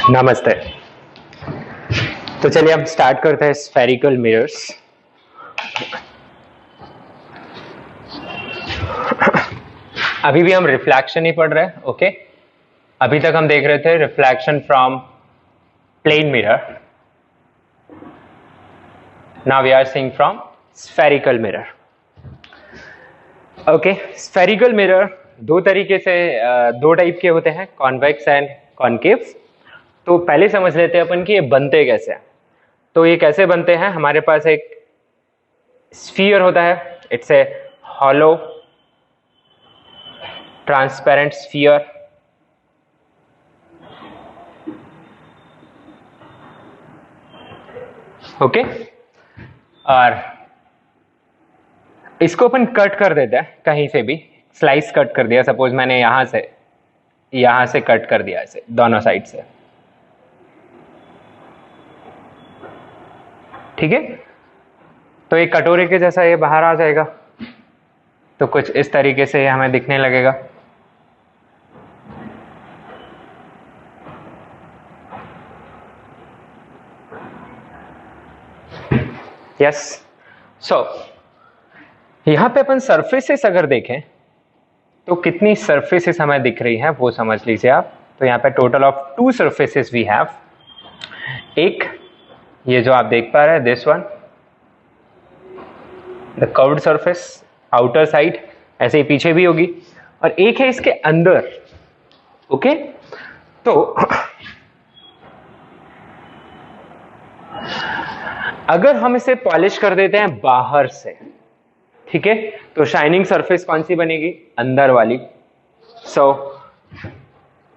नमस्ते। तो चलिए हम स्टार्ट करते हैं स्फेरिकल मिरर्स। अभी भी हम रिफ्लेक्शन ही पढ़ रहे हैं। ओके, अभी तक हम देख रहे थे reflection from plane mirror. Now we are seeing from spherical mirror. Okay, spherical mirror दो तरीके से दो टाइप के होते हैं, कॉन्वेक्स एंड कॉनकेव। तो पहले समझ लेते हैं अपन कि ये बनते कैसे हैं। तो ये कैसे बनते हैं, हमारे पास एक स्फीयर होता है, it's a hollow transparent sphere. Okay, और इसको अपन कट कर देते हैं कहीं से भी, स्लाइस कट कर दिया। सपोज मैंने यहां से कट कर दिया इसे दोनों साइड से, ठीक है। तो एक कटोरे के जैसा ये बाहर आ जाएगा, तो कुछ इस तरीके से हमें दिखने लगेगा। यस, सो यहां पे अपन सरफेसेस अगर देखें तो कितनी सरफेसेस हमें दिख रही हैं वो समझ लीजिए आप। तो यहाँ पे total of 2 surfaces we have. एक ये जो आप देख पा रहे हैं, this one the curved surface outer side, ऐसे ही पीछे भी होगी, और एक है इसके अंदर। ओके, तो अगर हम इसे पॉलिश कर देते हैं बाहर से, ठीक है, तो शाइनिंग सरफेस कौन सी बनेगी? अंदर वाली। सो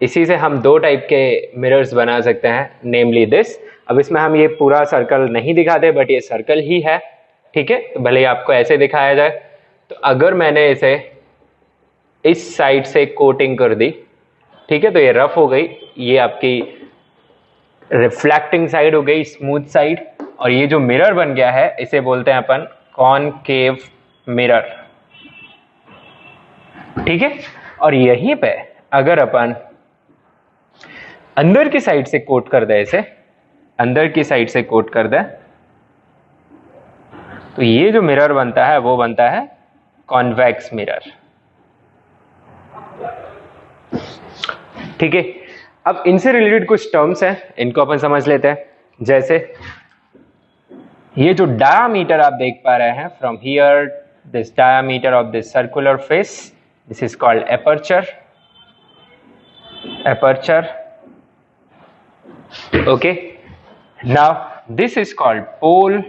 इसी से हम दो टाइप के मिरर्स बना सकते हैं, नेमली दिस। अब इसमें हम ये पूरा सर्कल नहीं दिखाते, बट ये सर्कल ही है, ठीक है। तो भले ही आपको ऐसे दिखाया जाए, तो अगर मैंने इसे इस साइड से कोटिंग कर दी, ठीक है, तो ये रफ हो गई, ये आपकी रिफ्लेक्टिंग साइड हो गई, स्मूथ साइड। और ये जो मिरर बन गया है इसे बोलते हैं अपन कॉनकेव मिरर, ठीक है। और यहीं पे अगर अपन अंदर की साइड से कोट कर दे, इसे अंदर की साइड से कोट कर दे, तो ये जो मिरर बनता है वो बनता है कॉन्वेक्स मिरर, ठीक है। अब इनसे रिलेटेड कुछ टर्म्स हैं, इनको अपन समझ लेते हैं। जैसे ये जो डायामीटर आप देख पा रहे हैं, from here this diameter of this circular face, this is called aperture. Okay, now this is called pole.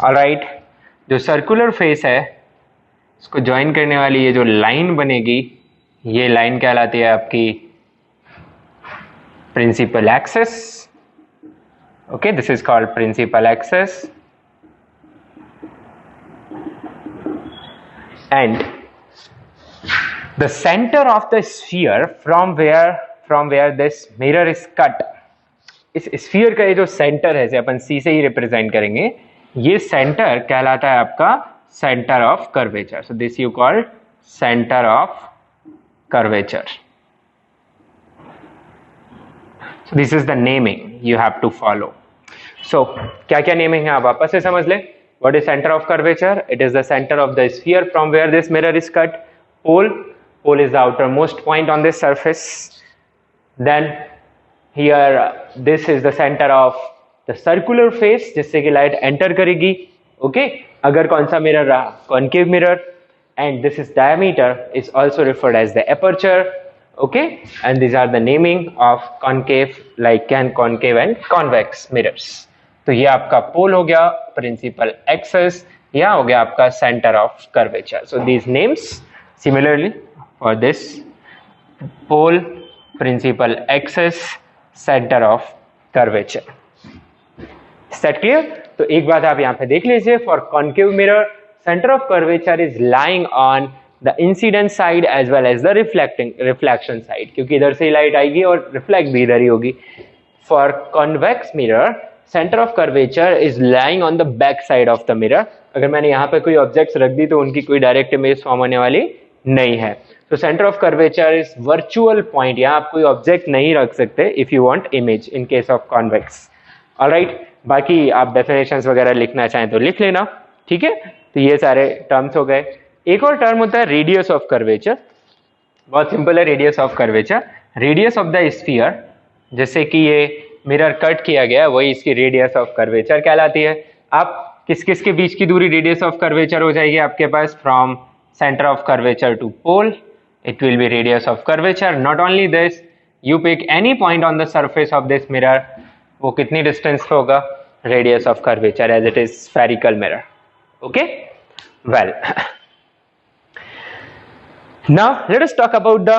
Alright, जो सर्कुलर फेस है इसको ज्वाइन करने वाली ये जो लाइन बनेगी, ये लाइन कहलाती है आपकी principal axis. Okay, this is called principal axis, and the center of the sphere from where this mirror is cut, इस स्फीयर का ये जो सेंटर है, इसे अपन सी से ही रिप्रेजेंट करेंगे, ये सेंटर कहलाता है आपका centre of curvature. So this you call centre of curvature. So this is the naming you have to follow. So क्या क्या नेमिंग है आप वापस से समझ लें। What is center of curvature? It is the center of the sphere from where this mirror is cut. Pole is the outermost point on this surface. Then here this is the center of the circular face जिससे कि light enter करेगी। Okay, अगर कौन सा mirror रहा? Concave mirror. And this is diameter is also referred as the aperture. Okay, and these are the naming of concave, like concave and convex mirrors. तो ये आपका पोल हो गया, प्रिंसिपल एक्सिस, यह हो गया आपका centre of curvature. So these names similarly for this pole, principal axis, centre of curvature. Is that clear? तो एक बात आप यहाँ पे देख लीजिए, for concave mirror centre of curvature is lying on the incident side as well as the reflection side, क्योंकि इधर से ही लाइट आएगी और रिफ्लेक्ट भी इधर ही होगी। For convex mirror centre of curvature is lying on the back side of the mirror. अगर मैंने यहाँ पे कोई ऑब्जेक्ट्स रख दी तो उनकी कोई डायरेक्ट इमेज फॉर्म होने वाली नहीं है। तो centre of curvature is virtual point, यहाँ आप कोई ऑब्जेक्ट नहीं रख सकते if you want image in case of convex. Alright, बाकी आप डेफिनेशंस वगैरह लिखना चाहें तो लिख लेना, ठीक है। तो ये सारे टर्म्स हो गए। एक और टर्म होता है रेडियस ऑफ कर्वेचर, बहुत सिंपल है radius of curvature. Radius of the sphere, जैसे कि ये मिरर कट किया गया है, वही इसकी रेडियस ऑफ कर्वेचर कहलाती है। आप किस किस के बीच की दूरी रेडियस ऑफ कर्वेचर हो जाएगी आपके पास, from centre of curvature to pole, it will be radius of curvature. Not only this, you pick any point on the surface of this mirror, वो कितनी distance पे होगा, radius of curvature, as it is spherical mirror. Okay, well now let us talk about the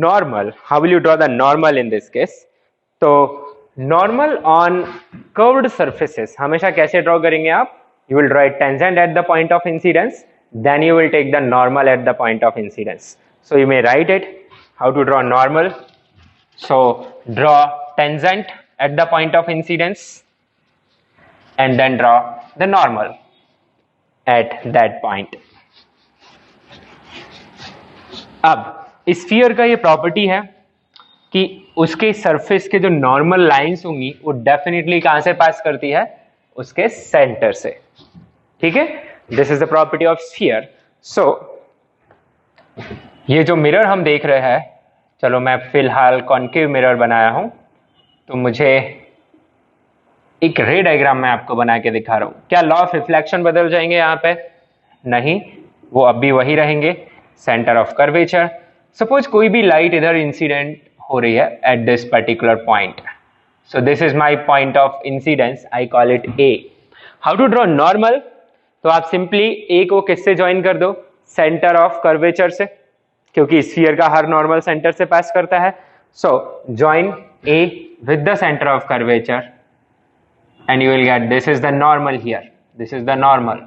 normal. How will you draw the normal in this case? तो normal on curved surfaces हमेशा कैसे draw करेंगे आप? You will draw a tangent at the point of incidence, then you will take the normal at the point of incidence. So you may write it, how to draw normal. So draw tangent at the point of incidence and then draw the normal at that point. अब sphere का ये property है कि उसके surface के जो normal lines होंगी वो डेफिनेटली कहां से पास करती है, उसके सेंटर से, ठीक है। This is the property of sphere. So ये जो मिरर हम देख रहे हैं, चलो मैं फिलहाल कॉन्केव मिरर बनाया हूं, तो मुझे एक रे डायग्राम मैं आपको बना के दिखा रहा हूं। क्या लॉ ऑफ रिफ्लेक्शन बदल जाएंगे यहाँ पे? नहीं, वो अब भी वही रहेंगे, सेंटर ऑफ कर्वेचर। सपोज कोई भी लाइट इधर इंसिडेंट हो रही है at this particular point, so this is my point of incidence, I call it A. How to draw normal? तो आप सिंपली ए को किससे ज्वाइन कर दो, सेंटर ऑफ कर्वेचर से, क्योंकि स्फीयर का हर नॉर्मल सेंटर से पास करता है। सो join A with the centre of curvature and you will get this is the normal here, this is the normal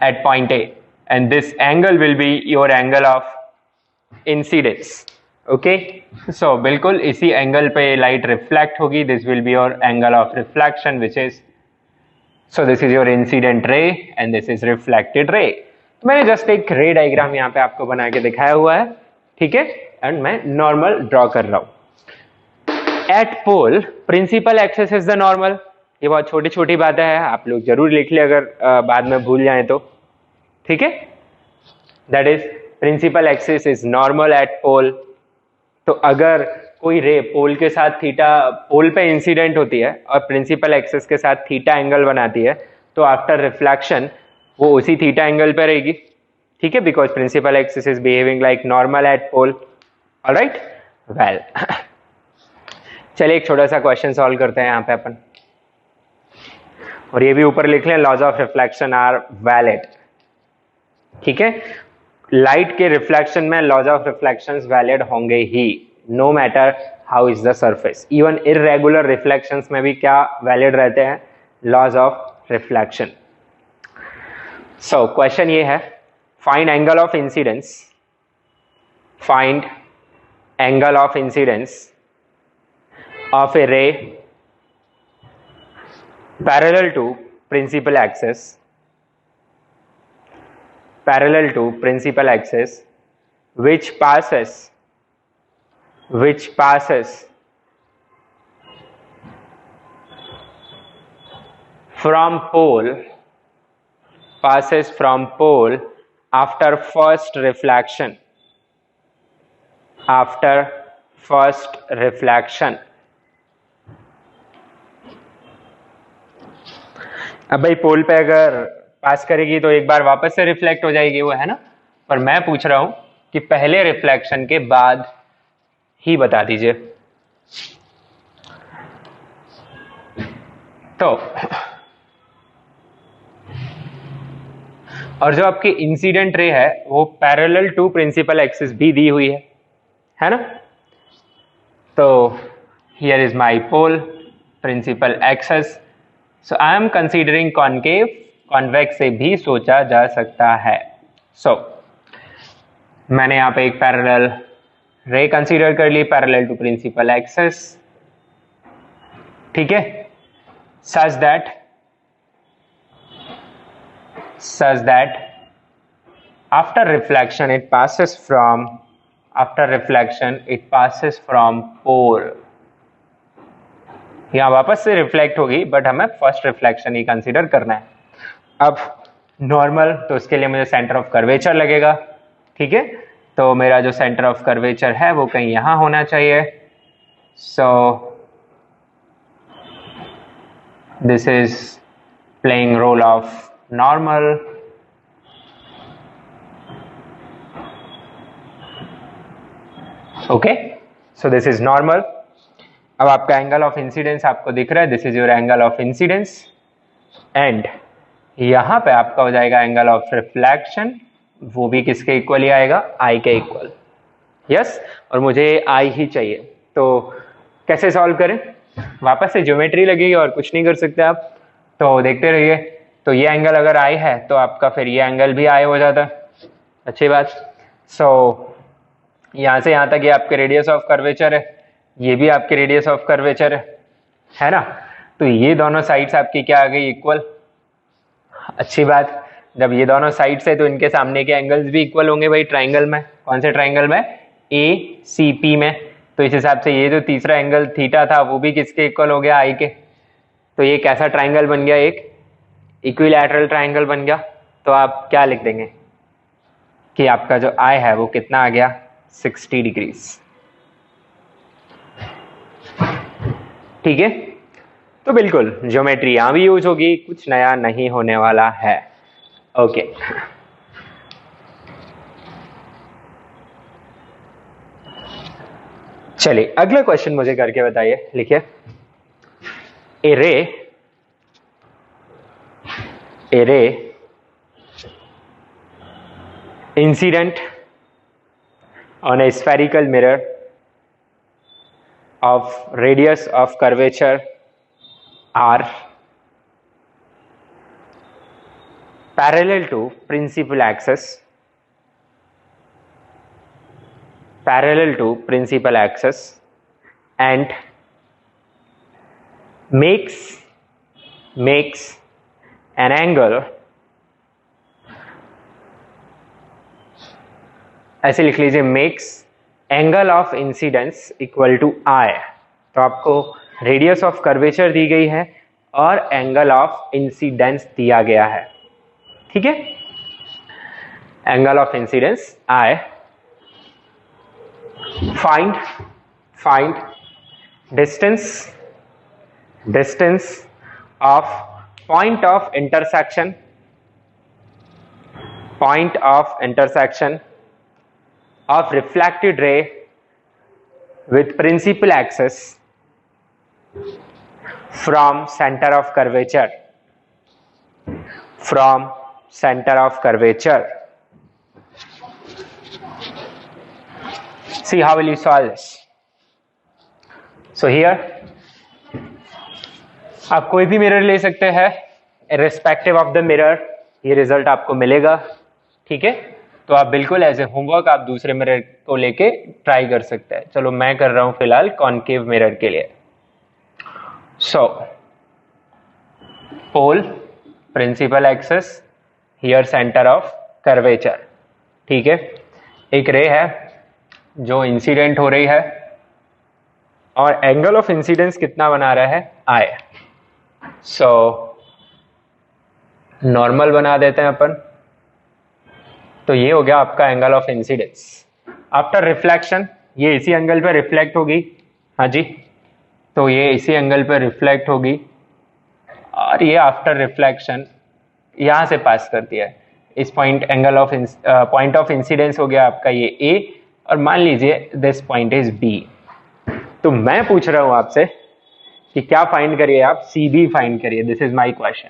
at point A, and this angle will be your angle of incidence. Okay, so बिल्कुल इसी angle पे light reflect होगी, this will be your angle of reflection, which is, so this is your incident ray and this is reflected ray. तो मैंने just एक रे diagram यहाँ पे आपको बना के दिखाया हुआ है, ठीक है, एंड मैं नॉर्मल ड्रॉ कर रहा हूं। At pole principal axis is the normal. ये बहुत छोटी छोटी बातें हैं, आप लोग जरूर लिख ले अगर बाद में भूल जाएं तो, ठीक है। That is principal axis is normal at pole. तो अगर कोई रे पोल के साथ थीटा, पोल पे इंसिडेंट होती है और प्रिंसिपल एक्सिस के साथ थीटा एंगल बनाती है, तो आफ्टर रिफ्लेक्शन वो उसी थीटा एंगल पे रहेगी, ठीक है, because principal axis is behaving like normal at pole. Alright, well चलिए एक छोटा सा क्वेश्चन सॉल्व करते हैं यहाँ पे अपन, और ये भी ऊपर लिख लें, laws of reflection are valid, ठीक है। लाइट के रिफ्लेक्शन में लॉज ऑफ रिफ्लेक्शन वैलिड होंगे ही, no matter how is the surface. Even irregular reflections में भी क्या वैलिड रहते हैं, laws of reflection. So question ये है, find angle of incidence, find angle of incidence of a ray parallel to principal axis, parallel to principal axis, which passes from pole, passes from pole after first reflection, after first reflection। अब भाई पोल पे अगर पास करेगी तो एक बार वापस से reflect हो जाएगी वो, है ना, पर मैं पूछ रहा हूं कि पहले रिफ्लेक्शन के बाद ही बता दीजिए। तो और जो आपकी इंसिडेंट रे है वो पैरेलल टू प्रिंसिपल एक्सिस भी दी हुई है ना। तो here is my pole, principal axis, so I am considering concave, convex से भी सोचा जा सकता है। सो मैंने यहाँ पे एक पैरेलल रे कंसीडर कर ली, पैरेलल टू प्रिंसिपल एक्सिस, ठीक है, such that after reflection it passes from pole, यहाँ वापस से रिफ्लेक्ट होगी बट हमें फर्स्ट रिफ्लेक्शन ही कंसीडर करना है। अब नॉर्मल, तो उसके लिए मुझे सेंटर ऑफ कर्वेचर लगेगा, ठीक है। तो मेरा जो सेंटर ऑफ कर्वेचर है वो कहीं यहां होना चाहिए। So this is playing role of normal. Okay, so this is normal. अब आपका एंगल ऑफ इंसिडेंस आपको दिख रहा है, this is your angle of incidence, and यहां पे आपका हो जाएगा एंगल ऑफ रिफ्लेक्शन, वो भी किसके इक्वल ही आएगा, आई के इक्वल। यस, और मुझे आई ही चाहिए, तो कैसे सॉल्व करें, वापस से ज्योमेट्री लगेगी और कुछ नहीं कर सकते आप, तो देखते रहिए। तो ये एंगल अगर आई है तो आपका फिर ये एंगल भी आई हो जाता, अच्छी बात। सो यहां से यहां तक ये आपके रेडियस ऑफ कर्वेचर है, ये भी आपके रेडियस ऑफ कर्वेचर है ना। तो ये दोनों साइड्स आपकी क्या आ गई, इक्वल, अच्छी बात। जब ये दोनों साइड्स है तो इनके सामने के एंगल्स भी इक्वल होंगे भाई ट्राइंगल में। कौन से ट्राइंगल में, ए सी पी में। तो इस हिसाब से ये जो तीसरा एंगल थीटा था वो भी किसके इक्वल हो गया, आई के। तो ये कैसा ट्राइंगल बन गया, एक इक्विलैटरल ट्राइंगल बन गया। तो आप क्या लिख देंगे कि आपका जो आई है वो कितना आ गया, 60 डिग्रीज, ठीक है। तो बिल्कुल ज्योमेट्री यहां भी यूज होगी, कुछ नया नहीं होने वाला है। ओके, चलिए अगला क्वेश्चन मुझे करके बताइए, लिखिए। A ray incident on a spherical mirror of radius of curvature r parallel to principal axis and makes an angle, ऐसे लिख लीजिए, makes angle of incidence equal to I. तो आपको रेडियस ऑफ कर्वेचर दी गई है और एंगल ऑफ इंसिडेंस दिया गया है, ठीक है। Angle of incidence I, find distance of point of intersection of reflected ray with principal axis from center of curvature, see how will you solve this. So here आप कोई भी mirror ले सकते हैं, irrespective of the mirror ये result आपको मिलेगा, ठीक है। तो आप बिल्कुल एज ए होमवर्क आप दूसरे मिरर को लेके ट्राई कर सकते हैं। चलो मैं कर रहा हूं फिलहाल कॉनकेव मिरर के लिए। So pole, principal axis, here centre of curvature, ठीक है। एक रे है जो इंसिडेंट हो रही है और एंगल ऑफ इंसिडेंस कितना बना रहा है, आई। सो नॉर्मल बना देते हैं अपन। तो ये हो गया आपका angle of incidence. After reflection ये इसी एंगल पे रिफ्लेक्ट होगी, हाँ जी, तो ये इसी एंगल पे रिफ्लेक्ट होगी और ये आफ्टर रिफ्लेक्शन यहां से पास करती है इस point, angle of point of incidence हो गया आपका ये ए, और मान लीजिए दिस पॉइंट इज बी। तो मैं पूछ रहा हूं आपसे कि क्या फाइंड करिए आप, सी बी फाइंड करिए। This is my question,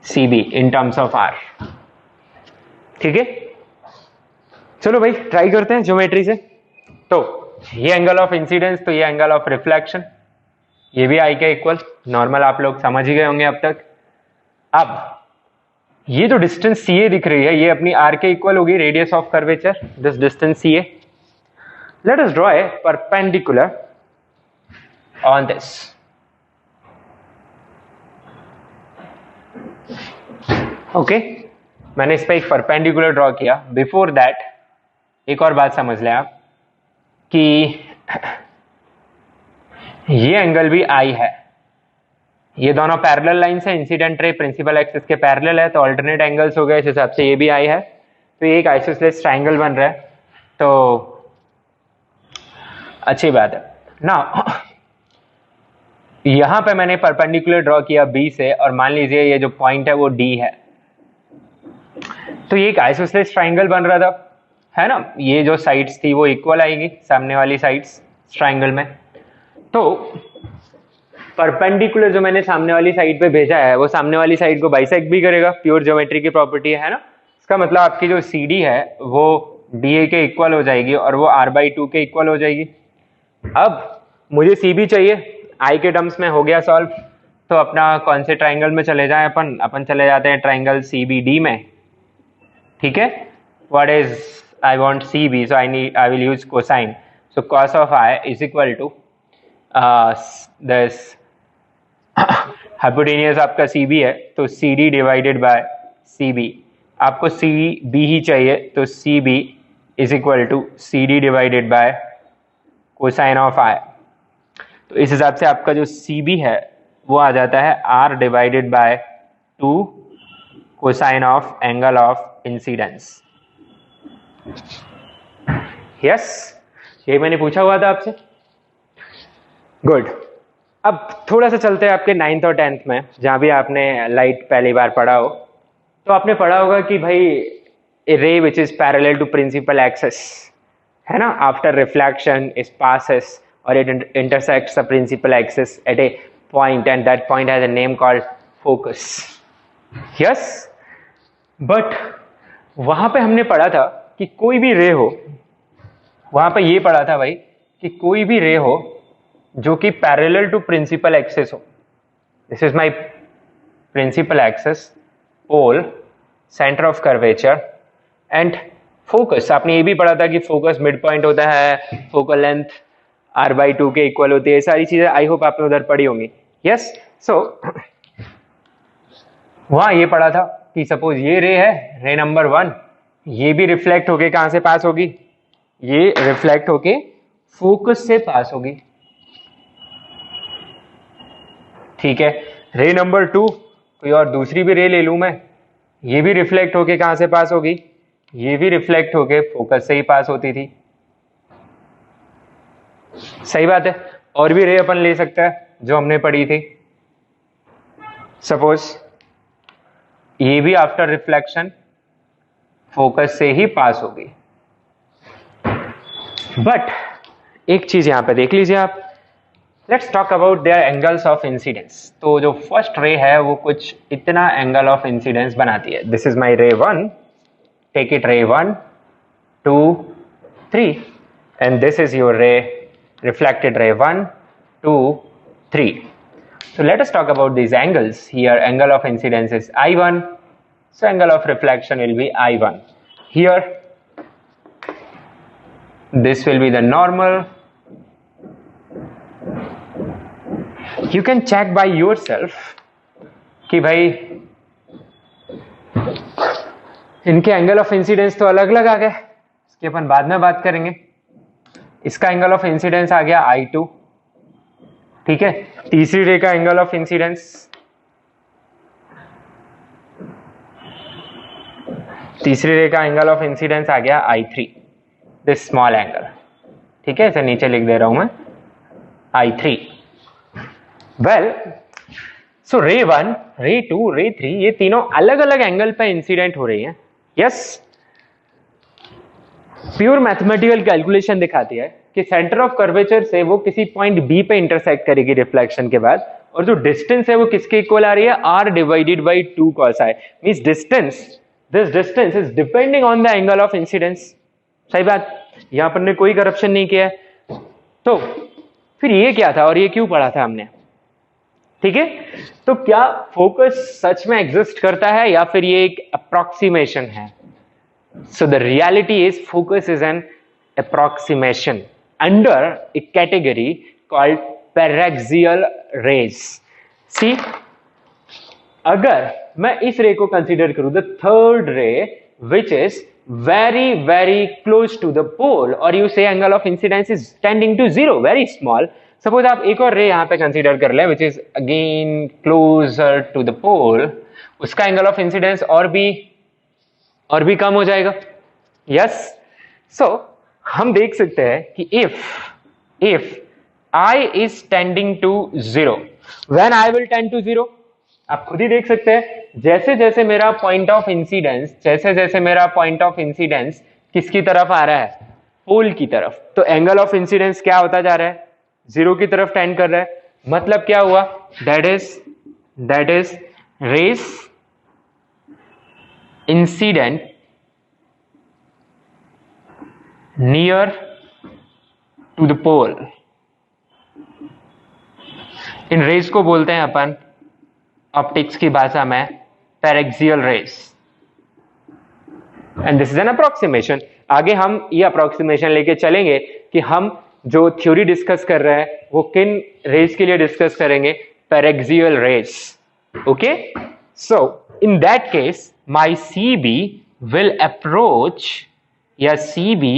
C B in terms of R, ठीक है। चलो भाई ट्राई करते हैं ज्योमेट्री से। तो ये एंगल ऑफ इंसिडेंस, तो ये एंगल ऑफ रिफ्लेक्शन, ये भी आई के इक्वल, नॉर्मल आप लोग समझ ही गए होंगे अब तक। अब ये जो डिस्टेंस सी ए दिख रही है ये अपनी आर के इक्वल होगी, radius of curvature, this distance C A. Let us draw a perpendicular on this, okay. मैंने इस पर एक परपेंडिकुलर ड्रॉ किया। बिफोर दैट एक और बात समझ लें आप कि ये एंगल भी आई है, ये दोनों पैरेलल लाइन से, इंसिडेंट रे प्रिंसिपल एक्सिस के पैरेलल है, तो अल्टरनेट एंगल्स हो गए, इस हिसाब से ये भी आई है, तो ये एक आइसोसेलेस ट्राइंगल बन रहा है, तो अच्छी बात है ना। यहां पे मैंने परपेंडिकुलर ड्रॉ किया बी से, और मान लीजिए ये जो पॉइंट है वो डी है, तो ये एक आइसोसेलेस ट्राइंगल बन रहा था, है ना। ये जो साइड्स थी वो इक्वल आएगी, सामने वाली साइड्स ट्राइंगल में, तो परपेंडिकुलर जो मैंने सामने वाली साइड पे भेजा है वो सामने वाली साइड को बाइसेक्ट भी करेगा, प्योर ज्योमेट्री की प्रॉपर्टी है ना। इसका मतलब आपकी जो सी डी है वो डी ए के इक्वल हो जाएगी और वो r/2 के इक्वल हो जाएगी। अब मुझे सी बी चाहिए, आई के टर्म्स में हो गया सॉल्व, तो अपना कौन से ट्राइंगल में चले जाएं, अपन चले जाते हैं ट्राइंगल सी बी डी में, ठीक है। What is I want C B, so I will use cosine, so cos of i is equal to this hypotenuse आपका सी बी है, तो C D divided by C B, आपको C B ही चाहिए, तो C B is equal to C D divided by cosine of I. तो इस हिसाब से आपका जो सी बी है वो आ जाता है R divided by 2 cosine of angle of incidence. Yes, ये मैंने पूछा हुआ था आपसे। गुड। अब थोड़ा सा चलते हैं आपके 9th और 10th में, जहां भी आपने लाइट पहली बार पढ़ा हो, तो आपने पढ़ा होगा कि भाई a ray which is parallel to principal axis, है ना, आफ्टर रिफ्लेक्शन इट पासेस और it intersects the principal axis at a point and that point has a name called focus. Yes, but वहां पे हमने पढ़ा था कि कोई भी रे हो, वहां पे ये पढ़ा था भाई कि कोई भी रे हो जो कि पैरेलल टू प्रिंसिपल एक्सिस हो, this is my principal axis, pole, centre of curvature and focus. आपने ये भी पढ़ा था कि फोकस मिड पॉइंट होता है, फोकल लेंथ r/2 के इक्वल होती है, सारी चीजें आई होप आपने उधर पढ़ी होंगी। यस, सो वहां ये पढ़ा था कि सपोज ये रे है, रे नंबर 1, ये भी रिफ्लेक्ट होके कहां से पास होगी, ये रिफ्लेक्ट होके फोकस से पास होगी, ठीक है। रे नंबर 2, कोई और दूसरी भी रे ले लूं मैं, ये भी रिफ्लेक्ट होके कहां से पास होगी, ये भी रिफ्लेक्ट होके फोकस से ही पास होती थी, सही बात है। और भी रे अपन ले सकता है जो हमने पढ़ी थी, सपोज ये भी आफ्टर रिफ्लेक्शन फोकस से ही पास होगी। बट एक चीज यहां पे देख लीजिए आप, let's talk about their angles of incidence. तो जो फर्स्ट रे है वो कुछ इतना एंगल ऑफ इंसिडेंस बनाती है। दिस इज माय रे 1, टेक इट रे 1 2 3, एंड दिस इज योर रे reflected ray 1 2 3. So let us talk about these angles. Here angle of incidence is I1, so angle of reflection will be I1. Here this will be the normal. You can check by yourself कि भाई इनके angle of incidence तो अलग अलग आ गए, इसकी अपन बाद में बात करेंगे। इसका एंगल ऑफ इंसिडेंस आ गया I2, ठीक है। तीसरी रे का एंगल ऑफ इंसिडेंस, तीसरी रे का एंगल ऑफ इंसिडेंस आ गया I3, दिस स्मॉल एंगल, ठीक है, इसे नीचे लिख दे रहा हूं मैं I3। वेल, सो रे 1, रे 2, रे 3 ये तीनों अलग अलग एंगल पे इंसिडेंट हो रही हैं। यस, प्योर मैथमेटिकल कैलकुलेशन दिखाती है कि सेंटर ऑफ कर्वेचर से वो किसी पॉइंट बी पे इंटरसेक्ट करेगी रिफ्लेक्शन के बाद, और जो डिस्टेंस है वो किसके इक्वल आ रही है, r divided by 2 cos i, means distance, this distance is depending on the angle of incidence. सही बात, यहां पर ने कोई करप्शन नहीं किया है। तो फिर ये क्या था और ये क्यों पढ़ा था हमने, ठीक है। तो क्या फोकस सच में एग्जिस्ट करता है या फिर ये एक अप्रोक्सीमेशन है? So the reality is focus is an approximation under a category called paraxial rays. See, अगर मैं इस रे को कंसीडर करूं, द थर्ड रे which is very very close to the pole, or you say angle of incidence is tending to zero, very small. Suppose आप एक और रे यहाँ पे कंसीडर कर लें which is again closer to the pole, उसका एंगल ऑफ इंसिडेंस और भी कम हो जाएगा. यस, सो हम देख सकते हैं कि if I is tending to zero, when I will tend to zero, आप खुद ही देख सकते हैं जैसे जैसे मेरा पॉइंट ऑफ इंसिडेंस किसकी तरफ आ रहा है, पोल की तरफ, तो एंगल ऑफ इंसिडेंस क्या होता जा रहा है, जीरो की तरफ टेंड कर रहा है. मतलब क्या हुआ, that is rays incident near to the pole. इन रेस को बोलते हैं अपन ऑप्टिक्स की भाषा में paraxial rays, and this is an approximation. आगे हम ये अप्रोक्सीमेशन लेके चलेंगे कि हम जो थ्योरी डिस्कस कर रहे हैं वो किन रेस के लिए डिस्कस करेंगे, paraxial rays. Okay, so in that case my CB will approach, या CB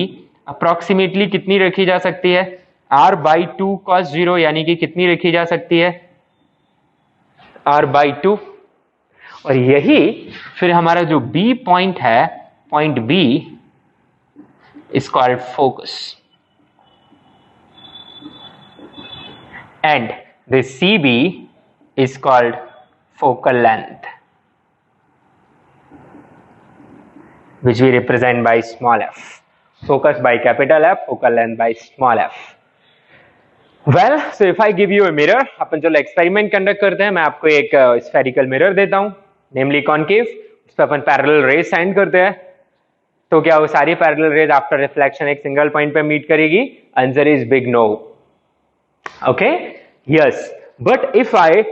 अप्रोक्सीमेटली कितनी रखी जा सकती है, r/2 cos 0, यानी कि कितनी रखी जा सकती है, r/2. और यही फिर हमारा जो B पॉइंट है, point B is called focus, and this CB is called focal length, which we represent by small f. Focus by capital F, focal length by small f. Well, so if I give you a mirror, अपन जो experiment conduct करते हैं, मैं आपको एक spherical mirror देता हूं, नेमली concave, उस पर अपन पैरेलल रेज सेंड करते हैं, तो क्या वो सारी पैरेलल रेज आफ्टर रिफ्लेक्शन एक सिंगल पॉइंट पे मीट करेगी? Answer is big no. Okay, yes, but if I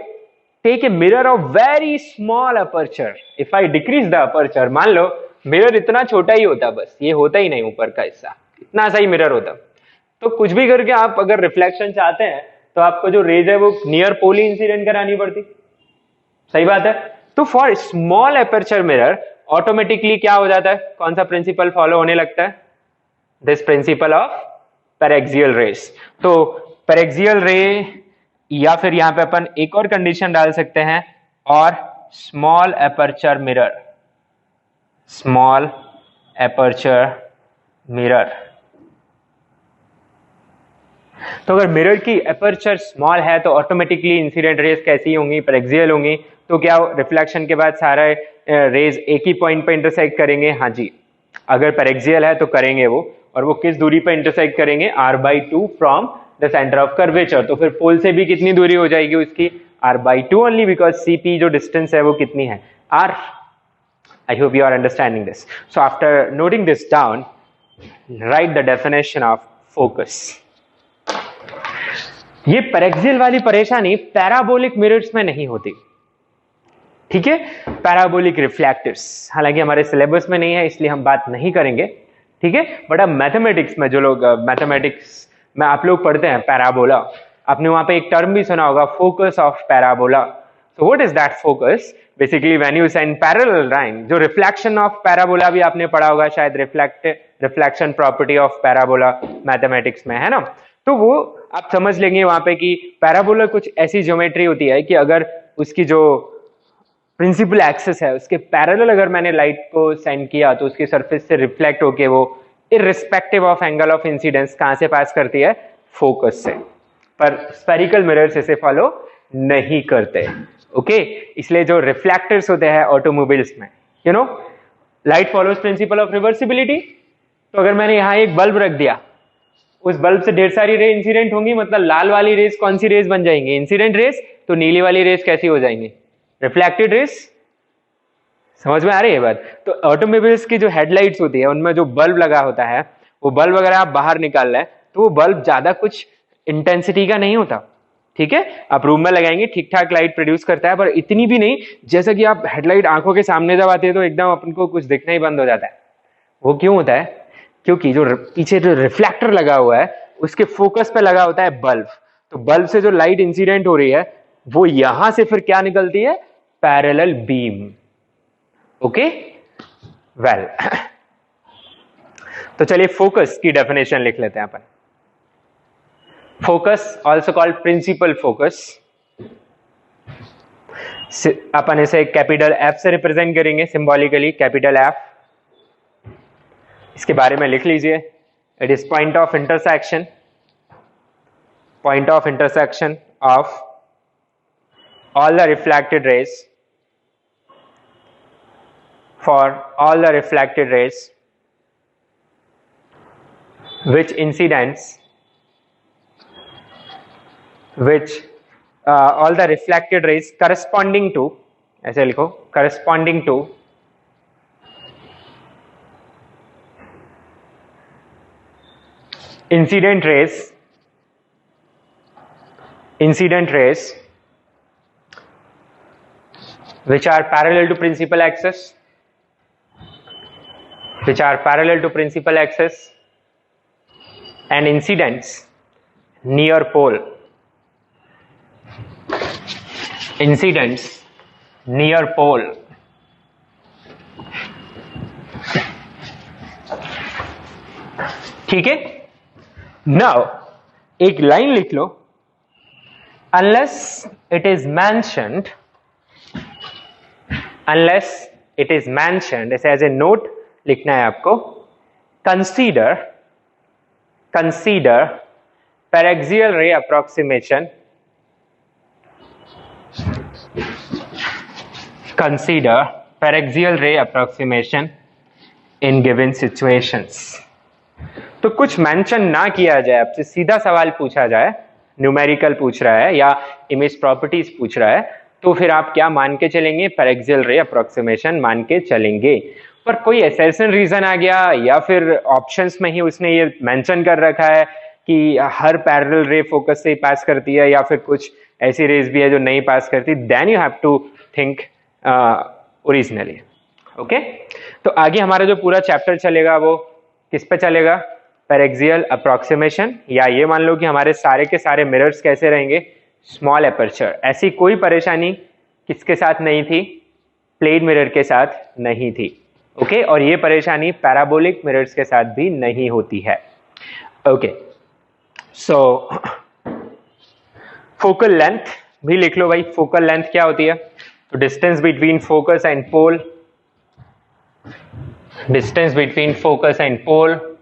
take a mirror of very small aperture, if I decrease the aperture, मान लो मिरर इतना छोटा ही होता, बस ये होता ही नहीं ऊपर का हिस्सा, इतना सा ही मिरर होता, तो कुछ भी करके आप अगर रिफ्लेक्शन चाहते हैं तो आपको जो रेज है वो नियर पोल ही इंसिडेंट करानी पड़ती. सही बात है. तो for small aperture mirror automatically क्या हो जाता है, कौन सा प्रिंसिपल फॉलो होने लगता है, this principle of paraxial rays. तो पैरेक्सियल रे, या फिर यहां पे अपन एक और कंडीशन डाल सकते हैं, और small aperture mirror, small aperture mirror. तो अगर मिरर की अपर्चर स्मॉल है तो ऑटोमेटिकली इंसिडेंट रेज कैसी होंगी, पैरेक्सियल होंगी. तो क्या रिफ्लेक्शन के बाद सारे रेज एक ही पॉइंट पे इंटरसेक्ट करेंगे? हाँ जी, अगर पैरेक्सियल है तो करेंगे वो, और वो किस दूरी पे इंटरसेक्ट करेंगे, r/2 from the centre of curvature. तो फिर पोल से भी कितनी दूरी हो जाएगी उसकी, r/2 ओनली, बिकॉज CP जो डिस्टेंस है वो कितनी है, r. I hope you are understanding this. So after noting this down, write the definition of focus. ये पैरेक्सियल वाली परेशानी पैराबोलिक मिरर्स में नहीं होती, ठीक है, पैराबोलिक रिफ्लेक्टर्स, हालांकि हमारे सिलेबस में नहीं है इसलिए हम बात नहीं करेंगे, ठीक है. बट अब मैथमेटिक्स में जो लोग मैथमेटिक्स में आप लोग पढ़ते हैं पैराबोला, आपने वहां पे एक टर्म भी सुना होगा, focus of parabola. So what is that focus? Basically when you send parallel line, जो रिफ्लेक्शन ऑफ पैराबोला भी आपने पढ़ा होगा शायद, reflection property of parabola mathematics में, है ना. तो वो आप समझ लेंगे वहां पे कि पैराबोला कुछ ऐसी ज्योमेट्री होती है कि अगर उसकी जो प्रिंसिपल एक्सिस है उसके पैरेलल अगर मैंने लाइट को सेंड किया तो उसकी सरफेस से रिफ्लेक्ट होके वो irrespective of angle of incidence कहां से पास करती है, फोकस से. पर स्फेरिकल मिरर्स इसे फॉलो नहीं करते. ओके, इसलिए जो रिफ्लेक्टर्स होते हैं ऑटोमोबाइल्स में, you know, light follows principle of reversibility. तो अगर मैंने यहां एक बल्ब रख दिया, उस बल्ब से ढेर सारी रे इंसिडेंट होंगी, मतलब लाल वाली रेस कौन सी रेस बन जाएंगी, इंसिडेंट रेस. तो नीली वाली रेस कैसी हो जाएंगी, रिफ्लेक्टेड रेस. समझ में आ रही है बात. तो ऑटोमोबाइल्स की जो हेडलाइट्स होती है उनमें जो बल्ब लगा होता है, वो बल्ब अगर आप बाहर निकाल रहे हैं तो वो बल्ब ज्यादा कुछ इंटेंसिटी का नहीं होता, ठीक है. आप रूम में लगाएंगे ठीक ठाक लाइट प्रोड्यूस करता है, पर इतनी भी नहीं जैसा कि आप हेडलाइट आंखों के सामने जब आती है तो एकदम अपन को कुछ दिखना ही बंद हो जाता है. वो क्यों होता है, क्योंकि जो पीछे जो रिफ्लेक्टर लगा हुआ है उसके फोकस पे लगा होता है बल्ब. तो बल्ब से जो लाइट इंसिडेंट हो रही है वो यहां से फिर क्या निकलती है, पैरेलल बीम. Okay, well. तो चलिए फोकस की डेफिनेशन लिख लेते हैं अपन. Focus also called principal focus. अपन इसे कैपिटल एफ से रिप्रेजेंट करेंगे सिंबॉलिकली, कैपिटल एफ. इसके बारे में लिख लीजिए. It is point of intersection, point of intersection of all the reflected rays, for all the reflected rays which incidents, which all the reflected rays corresponding to, ऐसे लिखो, corresponding to incident rays which are parallel to principal axis, and incidents near pole, ठीक है. Now एक line लिख लो, unless it is mentioned, ऐसे as a note लिखना है आपको, consider paraxial ray approximation, in given situations. तो कुछ मेंशन ना किया जाए, आपसे सीधा सवाल पूछा जाए, न्यूमेरिकल पूछ रहा है या इमेज प्रॉपर्टीज पूछ रहा है, तो फिर आप क्या मान के चलेंगे? पैरेक्सियल रे अप्रोक्सीमेशन मान के चलेंगे. पर कोई एसेंशियल रीजन आ गया या फिर ऑप्शंस में ही उसने ये मेंशन कर रखा है कि हर पैरेलल रे फोकस से ही पास करती है या फिर कुछ ऐसी रेज भी है जो नहीं पास करती, then you have to think originally. Okay, तो आगे हमारा जो पूरा चैप्टर चलेगा वो किस पे चलेगा? Paraxial approximation. या ये मान लो कि हमारे सारे के सारे मिरर्स कैसे रहेंगे? Small aperture. ऐसी कोई परेशानी किसके साथ नहीं थी? प्लेन मिरर के साथ नहीं थी. ओके, और ये परेशानी पैराबोलिक मिरर्स के साथ भी नहीं होती है. ओके, सो फोकल लेंथ भी लिख लो भाई. फोकल लेंथ क्या होती है? तो distance between focus and pole,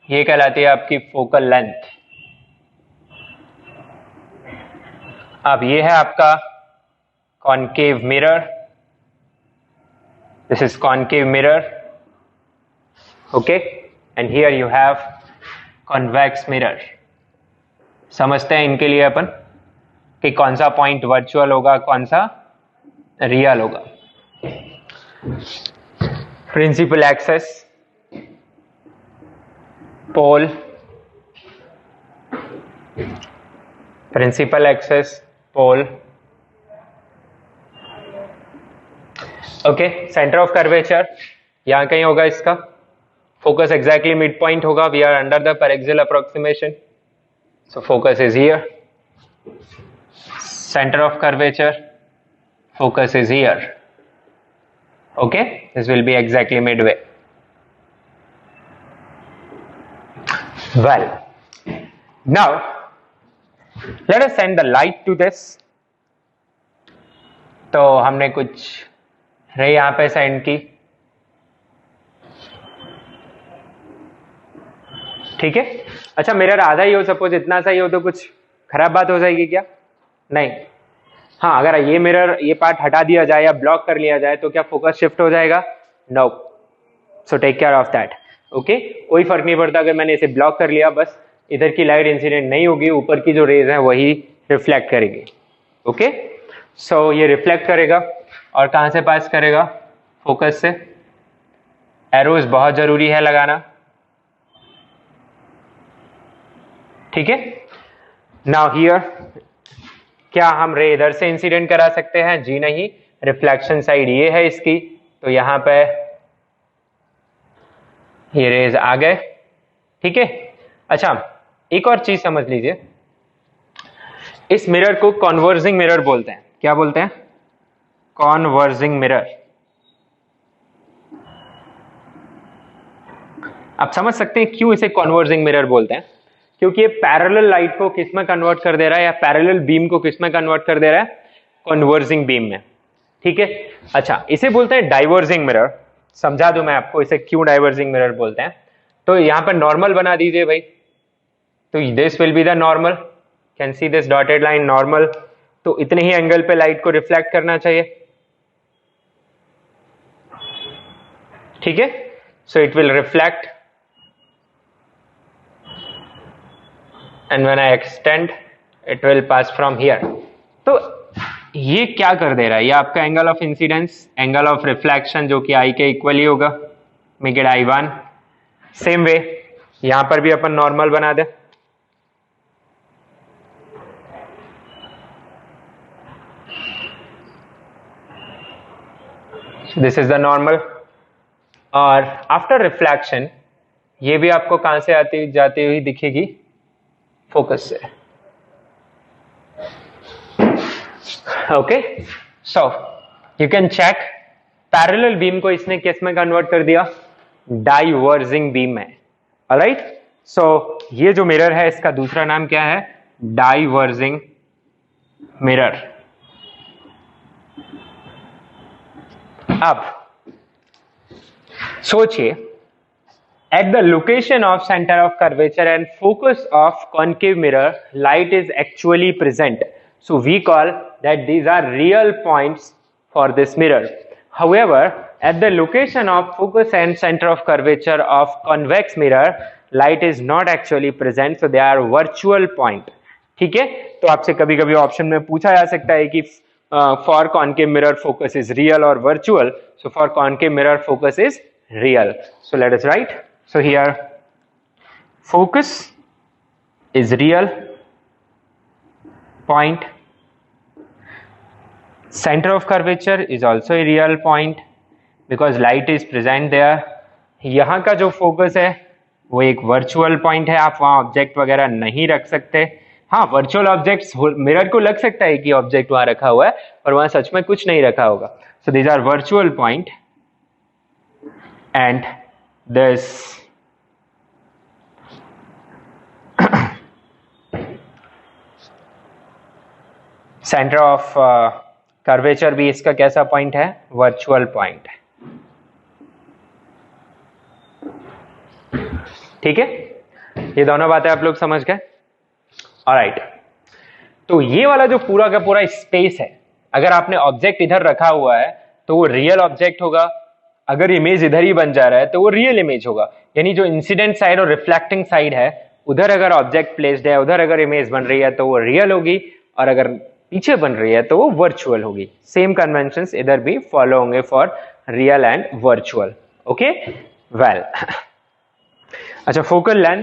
ये कहलाती है आपकी फोकल लेंथ. अब ये है आपका concave mirror. This is concave mirror. Okay, and here you have convex mirror. समझते हैं इनके लिए अपन कि कौन सा पॉइंट वर्चुअल होगा, कौन सा रियल होगा. Principal axis, pole, pole. Okay, centre of curvature यहां कहीं होगा इसका. फोकस एग्जैक्टली मिड पॉइंट होगा. We are under the paraxial approximation, so focus is here. Centre of curvature, focus is here. Okay, this will be exactly midway. Well, now let us send the light to this. तो हमने कुछ रे यहां पे send की. ठीक है. अच्छा, मिरर आधा ही हो, सपोज इतना सा ही हो, तो कुछ खराब बात हो जाएगी क्या? नहीं. हाँ, अगर ये मिरर ये पार्ट हटा दिया जाए या ब्लॉक कर लिया जाए तो क्या फोकस शिफ्ट हो जाएगा? No. So take care of that. Okay, कोई फर्क नहीं पड़ता अगर मैंने इसे ब्लॉक कर लिया, बस इधर की लाइट इंसिडेंट नहीं होगी, ऊपर की जो रेज है वही रिफ्लेक्ट करेगी. ओके, सो ये रिफ्लेक्ट करेगा और कहां से पास करेगा? फोकस से. एरोज बहुत जरूरी है लगाना. ठीक है. नाउ हियर क्या हम रे इधर से इंसिडेंट करा सकते हैं? जी नहीं. रिफ्लेक्शन साइड ये है इसकी, तो यहां पे ये रेज आ गए. ठीक है. अच्छा, एक और चीज समझ लीजिए, इस मिरर को कन्वर्जिंग मिरर बोलते हैं. क्या बोलते हैं? Converging mirror. आप समझ सकते हैं क्यों इसे कॉन्वर्जिंग मिरर बोलते हैं, क्योंकि ये पैरेलल लाइट को किस में कन्वर्ट कर दे रहा है, या पैरेलल बीम को किस में कन्वर्ट कर दे रहा है, कॉन्वर्जिंग बीम में। ठीक है, अच्छा इसे बोलते हैं डाइवर्जिंग मिरर। समझा दूं मैं आपको इसे क्यों डाइवर्जिंग मिरर बोलते हैं। तो यहां पर नॉर्मल बना दीजिए भाई, तो this will be the normal, can see this dotted line normal. तो इतने ही एंगल पे लाइट को रिफ्लेक्ट करना चाहिए। ठीक है, so it will reflect and when I extend it will pass from here। तो ये क्या कर दे रहा है, ये आपका angle of incidence, angle of reflection जो कि आई के इक्वली होगा, make it I1। Same way यहां पर भी अपन नॉर्मल बना दे, दिस इज द नॉर्मल। और आफ्टर रिफ्लेक्शन ये भी आपको कहां से आती जाती हुई दिखेगी, फोकस से। Okay, so you can check parallel beam को इसने किस में कन्वर्ट कर दिया, डाइवर्जिंग बीम में। ऑलराइट, सो ये जो मिरर है इसका दूसरा नाम क्या है, डाइवर्जिंग मिरर। अब सोचिए, at the location of center of curvature and focus of concave mirror, light is actually present, so we call that these are real points for this mirror. However, at the location of focus and center of curvature of convex mirror, light is not actually present, so they are virtual point। ठीक है, तो आपसे कभी कभी option में पूछा जा सकता है कि for concave mirror focus is real और virtual, so for concave mirror focus is real. So let us write, so here focus is real point, center of curvature is also a real point because light is present there। यहां का जो focus है वो एक virtual point है, आप वहां object वगैरह नहीं रख सकते। हाँ, वर्चुअल ऑब्जेक्ट्स मिरर को लग सकता है कि ऑब्जेक्ट वहां रखा हुआ है, पर वहां सच में कुछ नहीं रखा होगा। So these are virtual point and this centre of curvature भी इसका कैसा पॉइंट है, वर्चुअल पॉइंट। ठीक है, ये दोनों बातें आप लोग समझ गए। ऑलराइट, तो ये वाला जो पूरा का पूरा स्पेस है, अगर आपने ऑब्जेक्ट इधर रखा हुआ है तो वो रियल ऑब्जेक्ट होगा, अगर इमेज इधर ही बन जा रहा है तो वो रियल इमेज होगा। यानी जो इंसिडेंट साइड और रिफ्लेक्टिंग साइड है, उधर अगर ऑब्जेक्ट प्लेस्ड है, उधर अगर इमेज बन रही है तो वो रियल होगी, और अगर पीछे बन रही है तो वो वर्चुअल होगी। सेम कन्वेंशंस इधर भी फॉलो होंगे for real and virtual. Okay, well, अच्छा फोकल लेंथ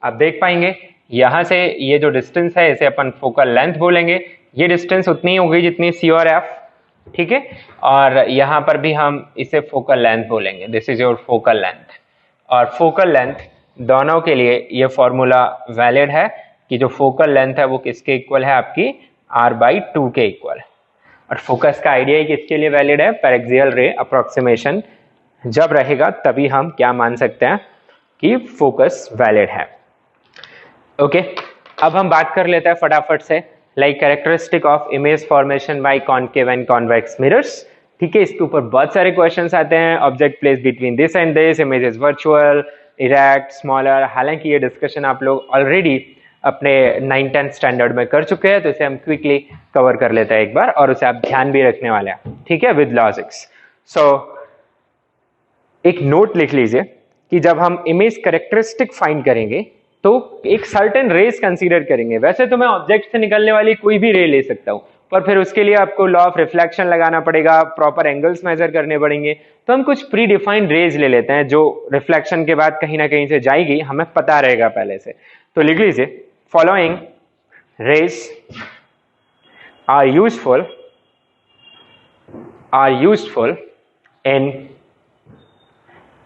आप देख पाएंगे, यहां से ये जो डिस्टेंस है इसे अपन फोकल लेंथ बोलेंगे। ये डिस्टेंस उतनी होगी जितनी सी और एफ, ठीक है, और यहां पर भी हम इसे फोकल लेंथ बोलेंगे, this is your focal length. और फोकल लेंथ दोनों के लिए ये फॉर्मूला वैलिड है कि जो फोकल लेंथ है वो किसके इक्वल है, आपकी r/2 के इक्वल। और फोकस का आइडिया ही किसके लिए वैलिड है, पैरेक्सियल रे अप्रोक्सीमेशन जब रहेगा तभी हम क्या मान सकते हैं कि फोकस वैलिड है। ओके, अब हम बात कर लेते हैं फटाफट से, like characteristic of image formation by concave and convex mirrors. ठीक है, इसके ऊपर बहुत सारे क्वेश्चंस आते हैं। Object place between this and this, image is virtual, erect, smaller. हालांकि ये डिस्कशन आप लोग ऑलरेडी अपने 9th-10th स्टैंडर्ड में कर चुके हैं, तो इसे हम क्विकली कवर कर लेते हैं एक बार, और उसे आप ध्यान भी रखने वाले हैं। ठीक है, विद लॉजिक्स। सो एक नोट लिख लीजिए कि जब हम इमेज कैरेक्टरिस्टिक फाइंड करेंगे तो एक सर्टेन रेस कंसीडर करेंगे। वैसे तो मैं ऑब्जेक्ट से निकलने वाली कोई भी रे ले सकता हूं, पर फिर उसके लिए आपको लॉ ऑफ रिफ्लेक्शन लगाना पड़ेगा, प्रॉपर एंगल्स मेजर करने पड़ेंगे। तो हम कुछ प्री डिफाइंड रेज ले लेते हैं जो रिफ्लेक्शन के बाद कहीं ना कहीं से जाएगी, हमें पता रहेगा पहले से। तो लिख लीजिए, following rays are useful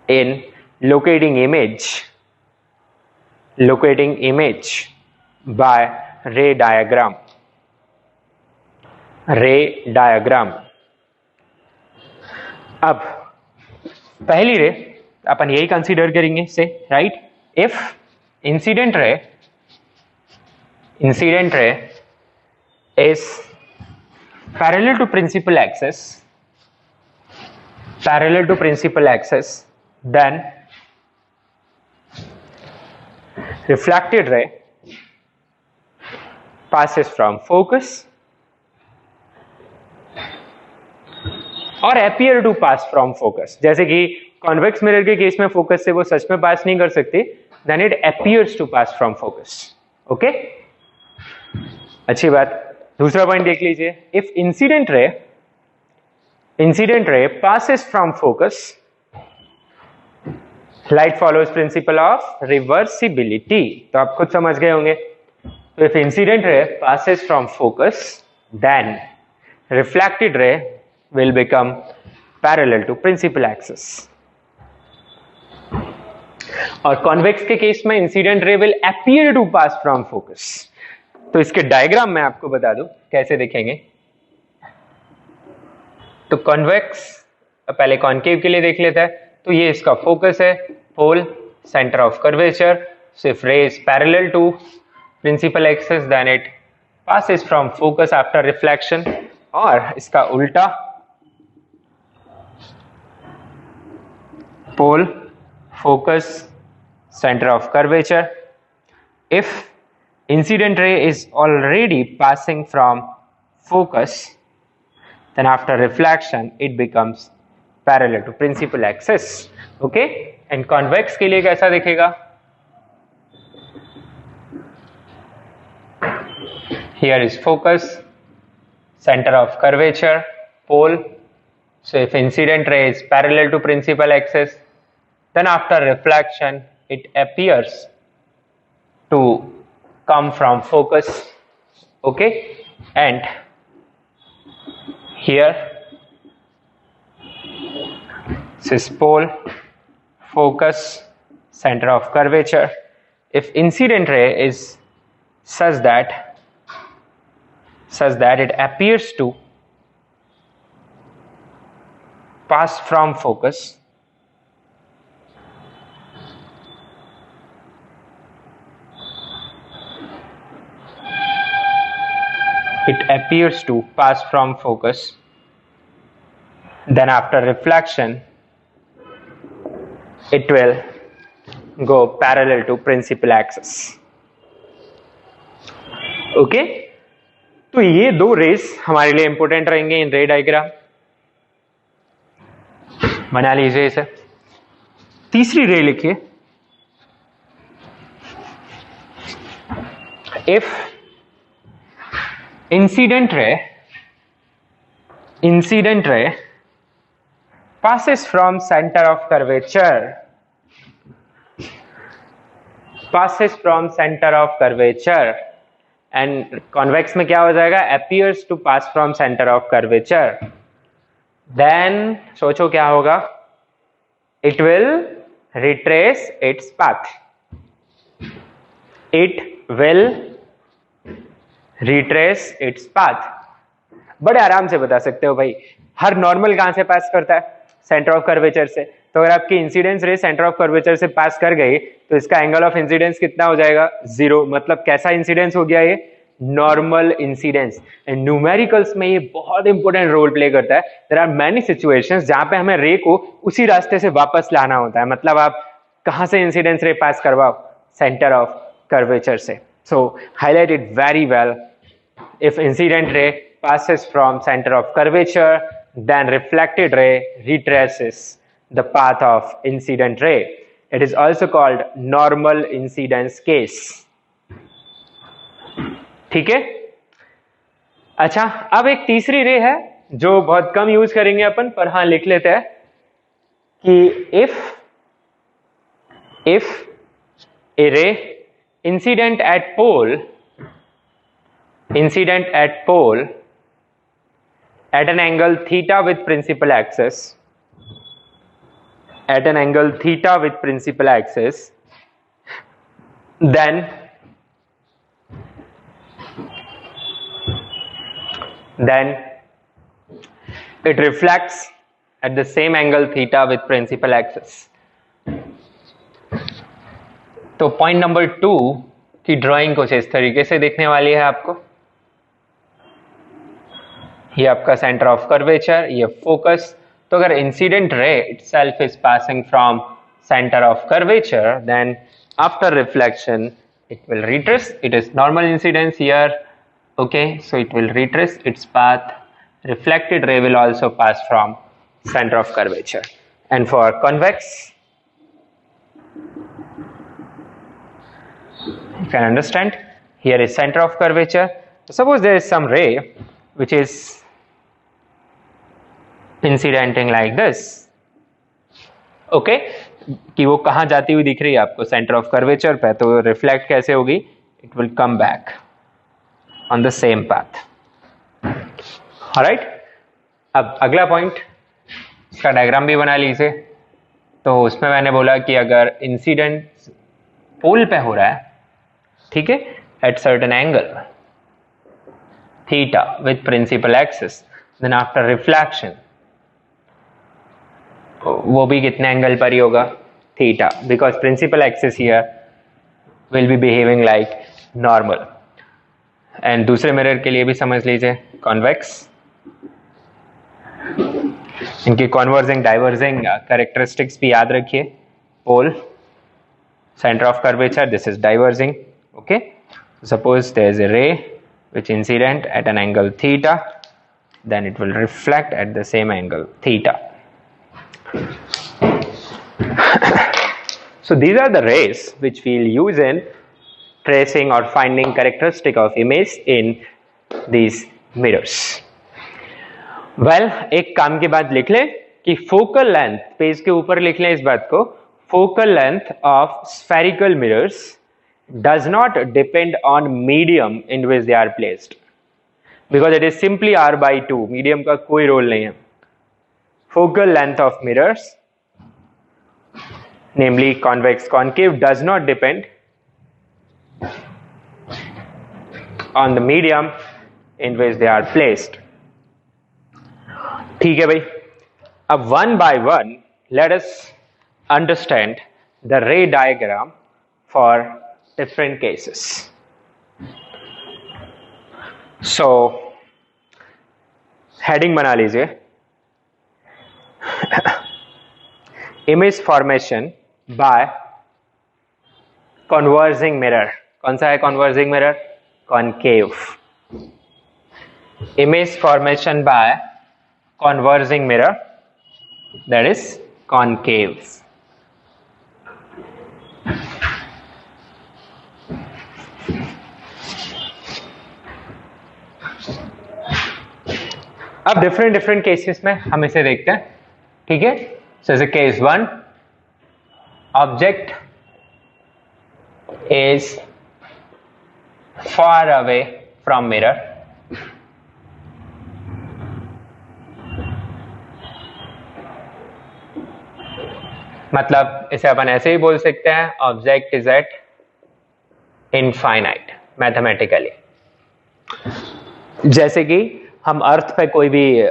in locating image by ray diagram। अब पहली रे अपन यही कंसीडर करेंगे से, right? If incident ray is parallel to principal axis, then refracted ray passes from focus और appear to pass from focus. जैसे कि convex mirror के केस में फोकस से वो सच में पास नहीं कर सकती, then it appears to pass from focus. Okay, अच्छी बात. दूसरा पॉइंट देख लीजिए. If incident ray passes from focus, light follows principle of reversibility. तो आप खुद समझ गए होंगे. तो if incident ray passes from focus, then reflected ray will become parallel to principal axis. और कॉन्वेक्स के केस में incident ray will appear to pass from focus. तो इसके डायग्राम मैं आपको बता दूं कैसे दिखेंगे. तो कॉन्वेक्स पहले कॉन्केव के लिए देख लेता है. तो ये इसका फोकस है, pole, centre of curvature. So if ray is parallel to principal axis, then it passes from focus after reflection. और इसका उल्टा, पोल, focus, center of curvature. If incident ray is already passing from focus, then after reflection it becomes parallel to principal axis. Okay, and convex के लिए कैसा दिखेगा? Here is focus, center of curvature, pole. So if incident ray is parallel to principal axis, then after reflection it appears to come from focus. Okay, and here this is pole, focus, center of curvature. If incident ray is such that it appears to pass from focus, then after reflection it will go parallel to principal axis. Okay, तो ये दो race हमारे लिए important रहेंगे इन रे diagram. बना लीजिए इसे. तीसरी रे लिखिए. If incident ray passes from center of curvature, and convex में क्या हो जाएगा? appears to pass from center of curvature. then सोचो क्या होगा? it will retrace its path. बड़े आराम से बता सकते हो भाई. हर नॉर्मल कहां से पास करता है? सेंटर ऑफ कर्वेचर से. तो अगर आपकी इंसिडेंस रे सेंटर ऑफ कर्वेचर से पास कर गई तो इसका एंगल ऑफ इंसिडेंस कितना हो जाएगा? 0. मतलब कैसा इंसिडेंस हो गया? ये नॉर्मल इंसिडेंस. एंड न्यूमेरिकल्स में ये बहुत इंपॉर्टेंट रोल प्ले करता है. देयर आर मेनी सिचुएशंस जहां पे हमें रे को उसी रास्ते से वापस लाना होता है. मतलब आप कहां से इंसिडेंस रे पास करवाओ? सेंटर ऑफ कर्वेचर से. So highlight it very well. If incident ray passes from center of curvature, then reflected ray retraces the path of incident ray. It is also called normal incidence case. ठीक है. अच्छा, अब एक तीसरी रे है जो बहुत कम यूज करेंगे अपन, पर हाँ लिख लेते हैं कि if a ray incident at pole at an angle theta with principal axis, then it reflects at the same angle theta with principal axis. तो पॉइंट नंबर 2 की ड्राइंग कुछ इस तरीके से दिखने वाली है आपको। ये आपका सेंटर ऑफ कर्वेचर, ये फोकस। तो अगर incident ray itself is passing from center of curvature, then after reflection it will retrace. It is normal incidence here. Okay, so it will retrace its path. Reflected ray will also pass from center of curvature. And for convex, you can understand, here is center of curvature. Suppose there is some ray which is incidenting like this. Okay, कि वो कहाँ जाती हुई दिख रही है आपको, centre of curvature पे, तो रिफ्लेक्ट कैसे होगी, it will come back on the same path. Alright, अब अगला पॉइंट, इसका डायग्राम भी बना लीजिए। तो उसमें मैंने बोला कि अगर इंसिडेंट पोल पे हो रहा है, ठीक है, at certain angle theta with principal axis, then after reflection वो भी कितने एंगल पर ही होगा, theta, because principal axis here will be behaving like normal. And दूसरे मिरर के लिए भी समझ लीजिए, कॉन्वेक्स, इनकी कॉन्वर्जिंग डाइवर्जिंग कैरेक्टरिस्टिक्स भी याद रखिए। Pole, centre of curvature, this is diverging. Okay, suppose there is a ray which incident at an angle theta, then it will reflect at the same angle theta. So these are the rays which we will use in tracing or finding characteristic of image in these mirrors. Well, एक काम की बात लिख लें कि focal length, page के ऊपर लिख लें इस बात को, focal length of spherical mirrors does not depend on medium in which they are placed, because it is simply r/2, medium का कोई रोल नहीं है। Focal length of mirrors, namely convex concave, does not depend on the medium in which they are placed. ठीक है भाई, अब one by one let us understand the ray diagram for different cases. So heading बना लीजिए, image formation by converging mirror। कौन सा है converging mirror? Concave। image formation by converging mirror, that is concave। अब डिफरेंट केसेस में हम इसे देखते हैं, ठीक है। So as a case 1, object is far away from mirror, मतलब इसे अपन ऐसे ही बोल सकते हैं, object is at infinite mathematically. जैसे कि हम अर्थ पे कोई भी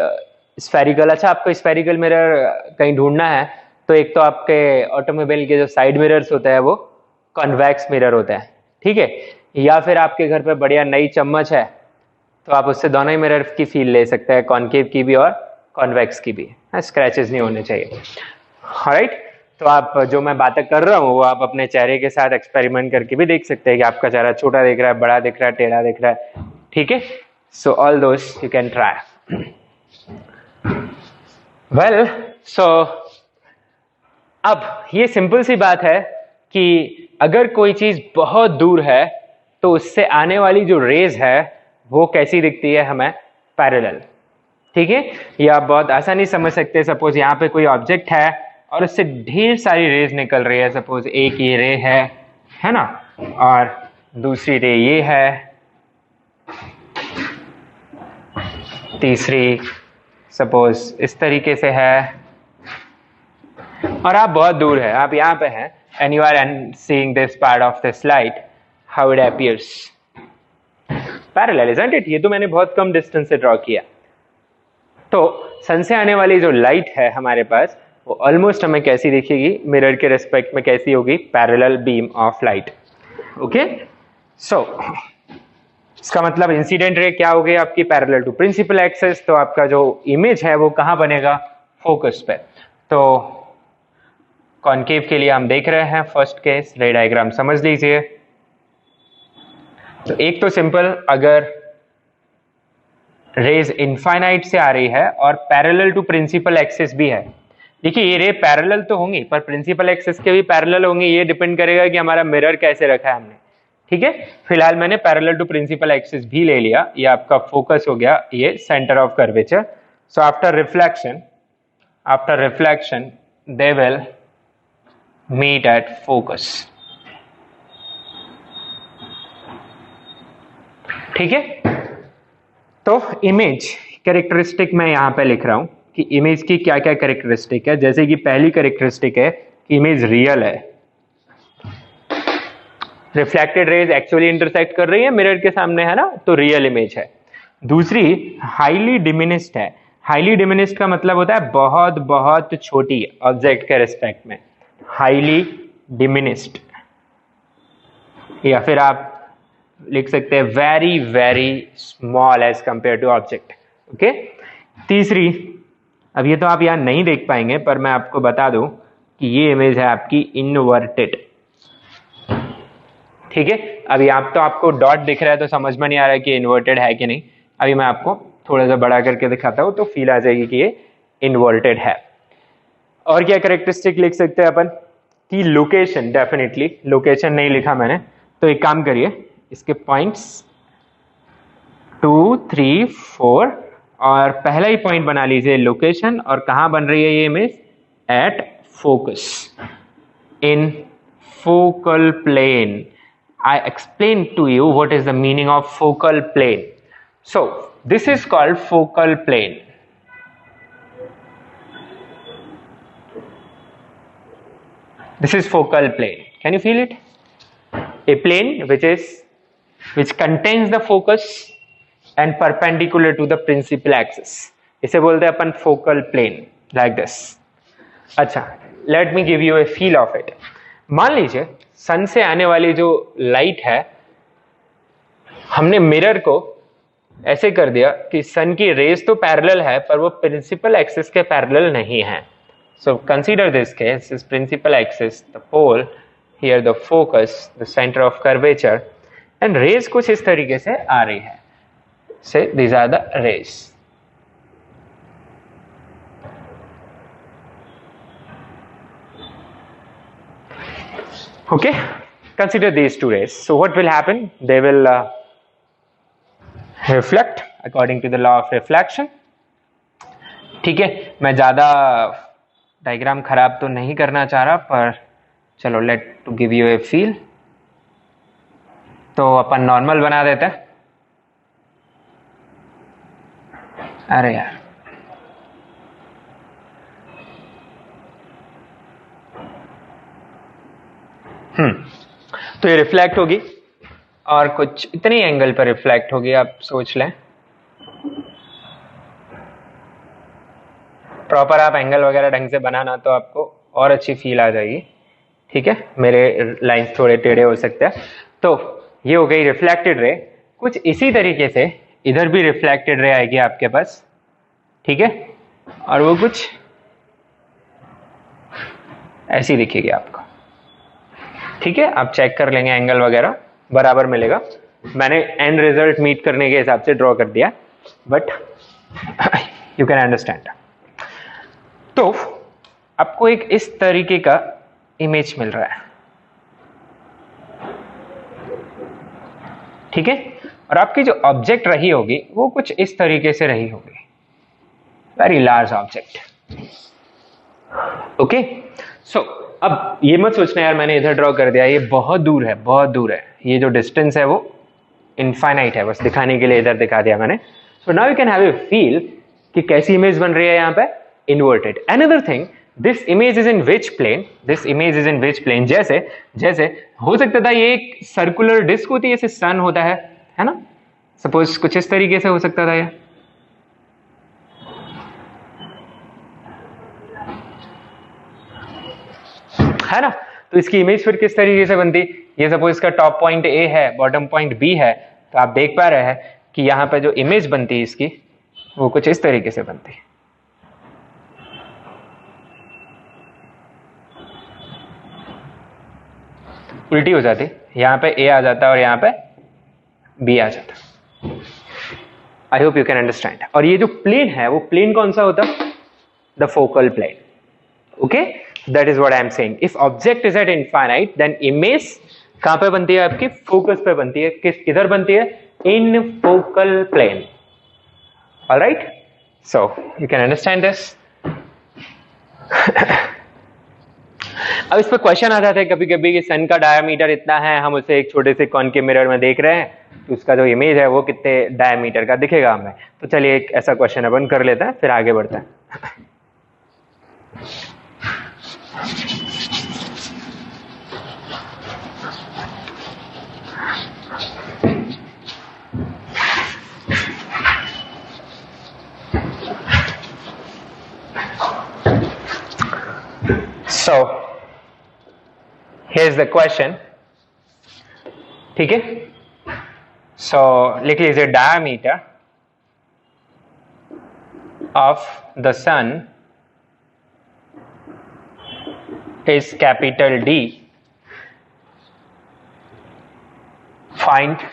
स्फेरिकल, अच्छा आपको स्फेरिकल मिरर कहीं ढूंढना है तो एक तो आपके ऑटोमोबाइल के जो साइड मिरर्स होते हैं वो कॉन्वेक्स मिरर होते हैं, ठीक है, या फिर आपके घर पे बढ़िया नई चम्मच है तो आप उससे दोनों ही मिरर की फील ले सकते हैं, कॉनकेव की भी और कॉन्वेक्स की भी, स्क्रैचेस नहीं होने चाहिए। ऑलराइट, तो आप जो मैं बातें कर रहा हूँ वो आप अपने चेहरे के साथ एक्सपेरिमेंट करके भी देख सकते हैं कि आपका चेहरा छोटा दिख रहा है, बड़ा दिख रहा है, टेढ़ा दिख रहा है, ठीक है। So all those you can try. Well, so अब ये सिंपल सी बात है कि अगर कोई चीज बहुत दूर है तो उससे आने वाली जो रेज है वो कैसी दिखती है हमें, पैरेलल, ठीक है। ये आप बहुत आसानी समझ सकते हैं। सपोज यहाँ पे कोई ऑब्जेक्ट है और उससे ढेर सारी रेज निकल रही है, सपोज एक ये रे है ना, और दूसरी रे ये है, तीसरी सपोज इस तरीके से है, और आप बहुत दूर है, आप यहाँ पे हैं, and you are seeing this part of this light, how it appears parallel, isn't it? ये तो मैंने बहुत कम डिस्टेंस से ड्रॉ किया। तो सन से आने वाली जो लाइट है हमारे पास वो ऑलमोस्ट हमें कैसी दिखेगी, मिरर के रिस्पेक्ट में कैसी होगी, parallel beam of light. Okay, so इसका मतलब इंसिडेंट रे क्या हो गई आपकी, पैरेलल टू प्रिंसिपल एक्सिस। तो आपका जो इमेज है वो कहां बनेगा, फोकस पे। तो कॉनकेव के लिए हम देख रहे हैं फर्स्ट केस, रे डायग्राम समझ लीजिए। तो एक तो सिंपल, अगर रेज इनफाइनाइट से आ रही है और पैरेलल टू प्रिंसिपल एक्सिस भी है, देखिए ये रे पैरेलल तो होंगी पर प्रिंसिपल एक्सिस के भी पैरेलल होंगी, ये डिपेंड करेगा कि हमारा मिरर कैसे रखा है हमने। ठीक है, फिलहाल मैंने पैरेलल टू प्रिंसिपल एक्सिस भी ले लिया, ये आपका फोकस हो गया, ये centre of curvature. So after reflection they will meet at focus. ठीक है, तो इमेज कैरेक्टरिस्टिक मैं यहां पे लिख रहा हूं कि इमेज की क्या क्या कैरेक्टरिस्टिक है। जैसे कि पहली कैरेक्टरिस्टिक है कि इमेज रियल है, रिफ्लेक्टेड रेज एक्चुअली इंटरसेक्ट कर रही है मिरर के सामने, है ना, तो रियल इमेज है। दूसरी हाईली डिमिनिस्ड है। हाईली डिमिनिस्ड का मतलब होता है बहुत बहुत छोटी ऑब्जेक्ट के रिस्पेक्ट में, हाईली डिमिनिस्ड, या फिर आप लिख सकते हैं very very small as compare to object. Okay, तीसरी, अब ये तो आप यहां नहीं देख पाएंगे पर मैं आपको बता दूं कि ये इमेज है आपकी इनवर्टेड। ठीक है, अभी आप तो आपको डॉट दिख रहा है तो समझ में नहीं आ रहा है कि इन्वर्टेड है कि नहीं। अभी मैं आपको थोड़ा सा बड़ा करके दिखाता हूं तो फील आ जाएगी कि ये इन्वर्टेड है। और क्या कैरेक्टरिस्टिक लिख सकते हैं अपन कि लोकेशन, डेफिनेटली लोकेशन नहीं लिखा मैंने, तो एक काम करिए, इसके पॉइंट्स 2, 3, 4 और पहला ही पॉइंट बना लीजिए लोकेशन। और कहां बन रही है ये image, at focus, in focal plane. I explained to you what is the meaning of focal plane. So this is called focal plane. This is focal plane. Can you feel it? A plane which contains the focus and perpendicular to the principal axis. इसे बोलते हैं अपन focal plane, like this. अच्छा, let me give you a feel of it. मान लीजिए सन से आने वाली जो लाइट है, हमने मिरर को ऐसे कर दिया कि सन की रेज तो पैरेलल है पर वो प्रिंसिपल एक्सिस के पैरेलल नहीं है। So consider this case, this principal axis, the pole, here the focus, the centre of curvature, and rays कुछ इस तरीके से आ रही है। Say these are the rays. Okay, consider these two rays. So what will happen? They will reflect according to the law of reflection. ठीक है, मैं ज्यादा डायग्राम खराब तो नहीं करना चाह रहा पर चलो let to give you a feel, तो अपन नॉर्मल बना देते हैं। अरे यार, तो ये रिफ्लेक्ट होगी और कुछ इतनी एंगल पर रिफ्लेक्ट होगी, आप सोच लें। प्रॉपर आप एंगल वगैरह ढंग से बनाना तो आपको और अच्छी फील आ जाएगी। ठीक है, मेरे लाइंस थोड़े टेढ़े हो सकते हैं। तो ये हो गई रिफ्लेक्टेड रे। कुछ इसी तरीके से इधर भी रिफ्लेक्टेड रे आएगी आपके पास। ठीक है, और वो कुछ ऐसी दिखेगी आपको। ठीक है, आप चेक कर लेंगे, एंगल वगैरह बराबर मिलेगा। मैंने एंड रिजल्ट मीट करने के हिसाब से ड्रॉ कर दिया, बट यू कैन अंडरस्टैंड। तो आपको एक इस तरीके का इमेज मिल रहा है। ठीक है, और आपकी जो ऑब्जेक्ट रही होगी वो कुछ इस तरीके से रही होगी, वेरी लार्ज ऑब्जेक्ट। ओके, सो अब ये मत सोचना यार मैंने इधर ड्रॉ कर दिया, ये बहुत दूर है, बहुत दूर है। ये जो डिस्टेंस है वो इनफाइनाइट है, बस दिखाने के लिए इधर दिखा दिया मैंने। So now you can have a feel कि कैसी इमेज बन रही है यहाँ पे, inverted. Another thing, this image is in which plane, this image is in which plane. जैसे जैसे हो सकता था ये एक सर्कुलर डिस्क होती है, जैसे सन होता है ना, सपोज कुछ इस तरीके से हो सकता था ये। है ना। तो इसकी इमेज फिर किस तरीके से बनती, ये सपोज इसका टॉप पॉइंट ए है, बॉटम पॉइंट बी है, तो आप देख पा रहे हैं कि यहाँ पे जो इमेज बनती है इसकी वो कुछ इस तरीके से बनती है। उल्टी हो जाती, यहाँ पे ए आ जाता और यहाँ पे बी आ जाता। आई होप यू कैन अंडरस्टैंड। और ये जो प्लेन है वो प्लेन कौन सा होता, the focal plane. Okay, that is what I am saying. If object is at infinite then image कहां पे बनती है आपकी, फोकस पे बनती है। किस, किधर बनती है, in focal plane. Alright, so you can understand this. अब इस पर क्वेश्चन आ जाता है कभी कभी कि सन का डायमीटर इतना है, हम उसे एक छोटे से कॉनकेव मिरर में देख रहे हैं, तो उसका जो इमेज है वो कितने डायमीटर का दिखेगा हमें। तो चलिए एक ऐसा क्वेश्चन अपन कर लेते हैं, फिर आगे बढ़ते हैं। So here's the question, ठीक है। So लिख लीजिए, diameter of the sun is capital D. Find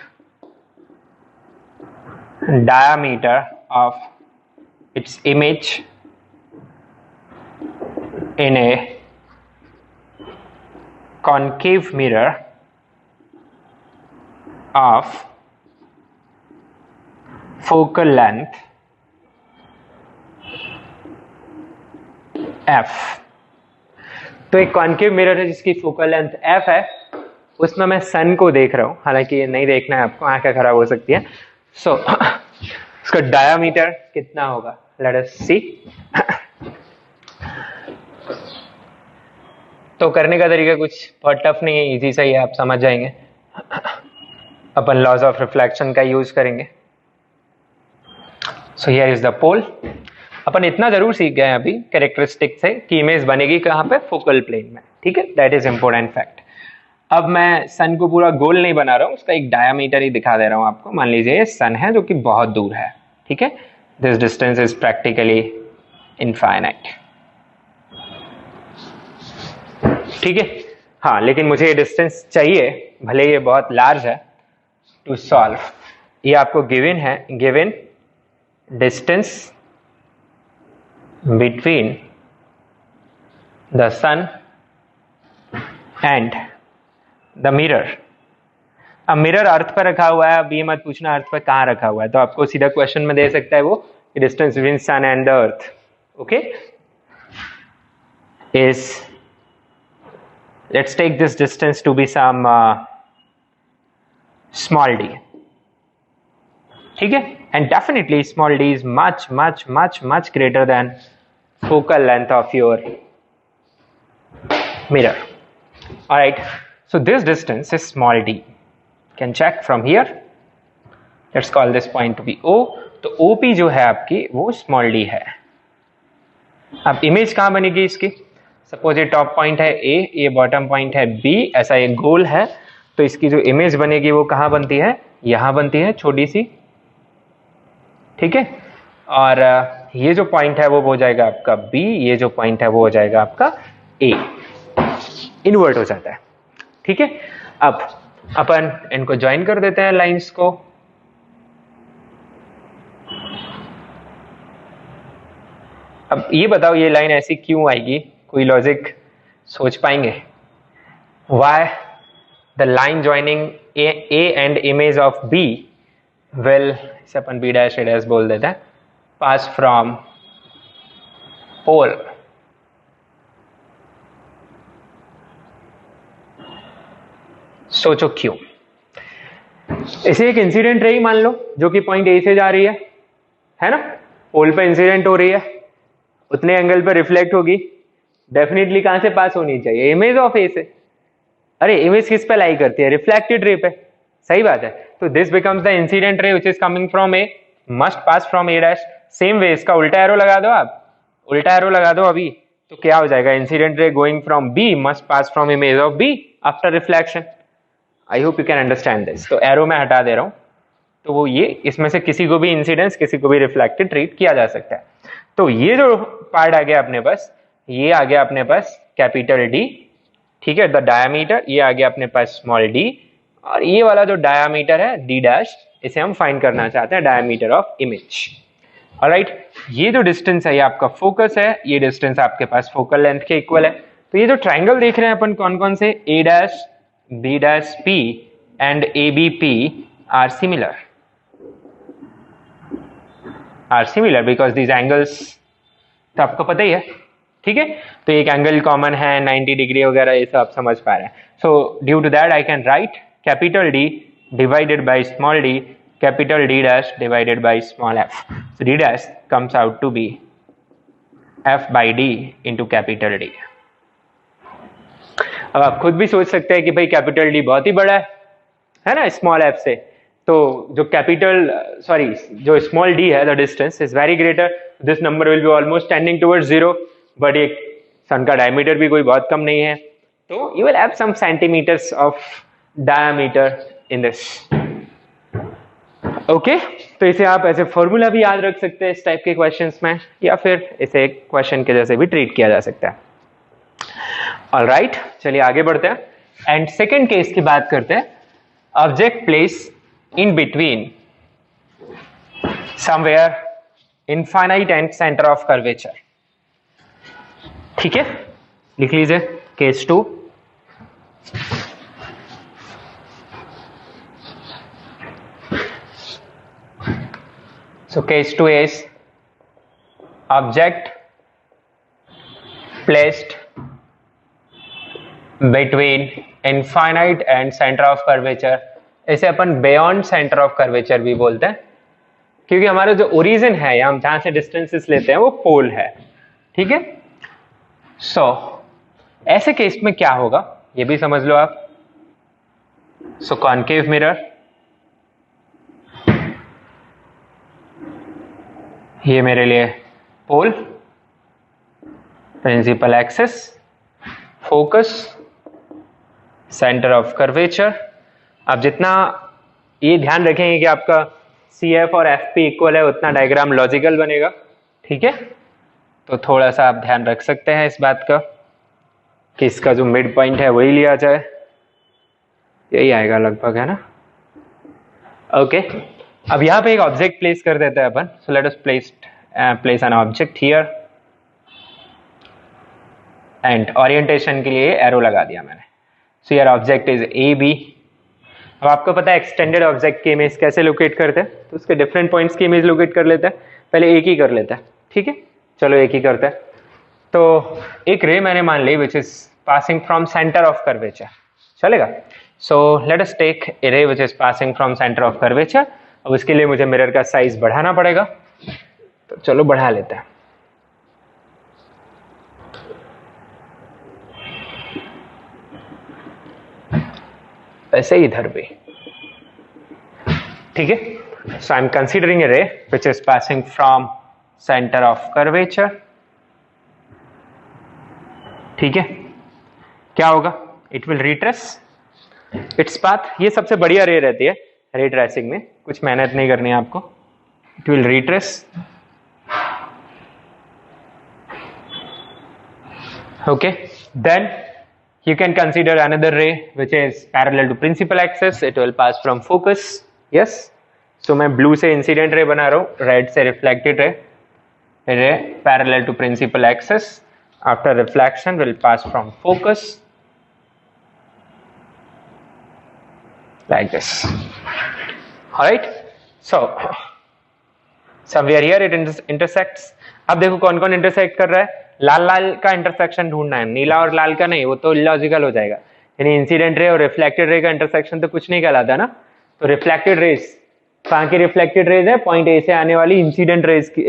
diameter of its image in a concave mirror of focal length f। तो एक कॉन्केव मिरर है जिसकी फोकल लेंथ f है, उसमें मैं सन को देख रहा हूं, हालांकि ये नहीं देखना है आपको, आंखें खराब हो सकती है। सो उसका डायामीटर कितना होगा, लेट अस सी। तो करने का तरीका कुछ बहुत टफ नहीं है, इजी सा ही है, आप समझ जाएंगे। अपन लॉज ऑफ रिफ्लेक्शन का यूज करेंगे। सो हियर इज द पोल। अपन इतना जरूर सीख गए अभी कैरेक्टरिस्टिक से कि इमेज बनेगी कहां पे, फोकल प्लेन में, ठीक है, दैट इज इंपॉर्टेंट फैक्ट। अब मैं सन को पूरा गोल नहीं बना रहा हूं, उसका एक डायामीटर ही दिखा दे रहा हूं आपको। मान लीजिए सन है जो कि बहुत दूर है, ठीक है, this distance is practically infinite, ठीक है। हाँ, लेकिन मुझे ये डिस्टेंस चाहिए, भले ये बहुत लार्ज है, टू सॉल्व। ये आपको गिवन है, given distance between the sun and the mirror. अब मिरर अर्थ पर रखा हुआ है, अब ये मत पूछना अर्थ पर कहाँ रखा हुआ है, तो आपको सीधा क्वेश्चन में दे सकता है वो distance between sun and the earth, okay, is, let's take this distance to be some small d, ठीक है, and definitely small d is much greater than focal length of your mirror. All right, so this distance is small d, can check from here, let's call this point to be O। तो OP जो है आपकी वो small d है। अब image कहाँ बनेगी इसकी, सपोज ये टॉप पॉइंट है ए, ये बॉटम पॉइंट है बी, ऐसा एक गोल है, तो इसकी जो इमेज बनेगी वो कहाँ बनती है, यहां बनती है छोटी सी, ठीक है। और ये जो पॉइंट है वो हो जाएगा आपका बी, ये जो पॉइंट है वो हो जाएगा आपका ए, इन्वर्ट हो जाता है, ठीक है। अब अपन इनको ज्वाइन कर देते हैं लाइंस को। अब ये बताओ ये लाइन ऐसी क्यों आएगी, कोई लॉजिक सोच पाएंगे? Why the line joining A and image of B will, इसे अपन B dash A dash बोल देते हैं, pass from pole। सोचो क्यों? इसे एक इंसिडेंट रही मान लो जो कि पॉइंट ए से जा रही है ना, पोल पे इंसिडेंट हो रही है, उतने एंगल पे रिफ्लेक्ट होगी, डेफिनेटली कहां से पास होनी चाहिए, इमेज ऑफ ए से। अरे इमेज किस पे लाई करती है, रिफ्लेक्टेड रे पे, सही बात है। तो this becomes the incident ray which is coming from A, must pass from A dash. Same way इसका उल्टा एरो लगा दो, आप उल्टा एरो लगा दो अभी, तो क्या हो जाएगा, incident ray going from B must pass from image of B after reflection. I hope you can understand this. तो एरो में हटा दे रहा हूं, तो वो ये इसमें से किसी को भी इंसिडेंस किसी को भी रिफ्लेक्टेड ट्रीट किया जा सकता है। तो ये जो पार्ट आ गया अपने पास, ये आ गया अपने पास कैपिटल डी, ठीक है, द डायामीटर, ये आ गया अपने पास स्मॉल डी, और ये वाला जो डायामीटर है डी डैश, इसे हम फाइंड करना चाहते हैं डायामीटर ऑफ इमेज। ऑलराइट, ये जो डिस्टेंस है ये आपका फोकस है, ये डिस्टेंस आपके पास फोकल लेंथ के इक्वल है। तो ये जो ट्राइंगल देख रहे हैं अपन कौन कौन से, A dash B dash P and A B P are similar, because these angles तो आपको पता ही है, ठीक है। तो एक एंगल कॉमन है 90 डिग्री वगैरह, ये सब आप समझ पा रहे हैं। So due to that I can write capital D divided by small D, capital D dash divided by small f. So D dash comes out to be f by d into capital D. अब आप खुद भी सोच सकते हैं कि भाई capital D बहुत ही बड़ा है ना स्मॉल f से, तो जो जो स्मॉल d है, the distance is very greater, this number will be almost tending towards 0, but एक सन का डायमीटर भी कोई बहुत कम नहीं है, तो you will have some centimetres of diameter in this. Okay, तो इसे आप ऐसे फॉर्मूला भी याद रख सकते हैं इस टाइप के क्वेश्चंस में, या फिर इसे एक क्वेश्चन के जैसे भी ट्रीट किया जा सकता है। ऑलराइट, चलिए आगे बढ़ते हैं एंड सेकंड केस की बात करते हैं। Object place in between somewhere infinite and centre of curvature, ठीक है, लिख लीजिए case 2। So case 2 is object placed between infinite and center of curvature, इसे अपन beyond center of curvature भी बोलते हैं, क्योंकि हमारा जो ओरिजिन है या हम जहां से डिस्टेंसेस लेते हैं वो पोल है, ठीक है। सो ऐसे केस में क्या होगा ये भी समझ लो आप। सो कॉनकेव मिरर, ये मेरे लिए pole, principal axis, focus, centre of curvature. आप जितना ये ध्यान रखेंगे कि आपका CF और FP इक्वल है, उतना डायग्राम लॉजिकल बनेगा, ठीक है। तो थोड़ा सा आप ध्यान रख सकते हैं इस बात का कि इसका जो मिड पॉइंट है वही लिया जाए, यही आएगा लगभग, है ना। ओके, अब यहाँ पे एक ऑब्जेक्ट प्लेस कर देते हैं अपन। So let us place an object here and orientation के लिए एरो लगा दिया मैंने। So your object is AB। अब आपको पता है एक्सटेंडेड ऑब्जेक्ट की इमेज कैसे लोकेट करते हैं, तो उसके डिफरेंट पॉइंट्स की इमेज लोकेट कर लेते हैं। पहले एक ही कर लेते हैं, ठीक है, चलो एक ही करते हैं। तो एक रे मैंने मान ली which is passing from centre of curvature, चलेगा। So let us take a ray which is passing from centre of curvature. अब उसके लिए मुझे मिरर का साइज बढ़ाना पड़ेगा, तो चलो बढ़ा लेते हैं। ऐसे ही इधर भी, ठीक है। सो I am considering A ray which is passing from centre of curvature, ठीक है। क्या होगा, it will retrace its path. ये सबसे बढ़िया रे रहती है रे ट्रेसिंग में, कुछ मेहनत नहीं करनी है आपको। It will retrace, okay, then you can consider another ray which is parallel to principal axis. It will pass from focus, yes. So मैं blue से incident ray बना रहा हूँ, red से reflected ray parallel to principal axis. After reflection will pass from focus like this. Alright, so somewhere here it intersects. अब देखो कौन कौन इंटरसेक्ट कर रहा है, लाल लाल का इंटरसेक्शन ढूंढना है, नीला और लाल का नहीं, वो तो इलॉजिकल हो जाएगा। यानी इंसिडेंट रे और रिफ्लेक्टेड रे का इंटरसेक्शन तो कुछ नहीं कहलाता ना। तो रिफ्लेक्टेड रेज, कहाँ की रिफ्लेक्टेड रेज है, पॉइंट ए से आने वाली इंसिडेंट रेज की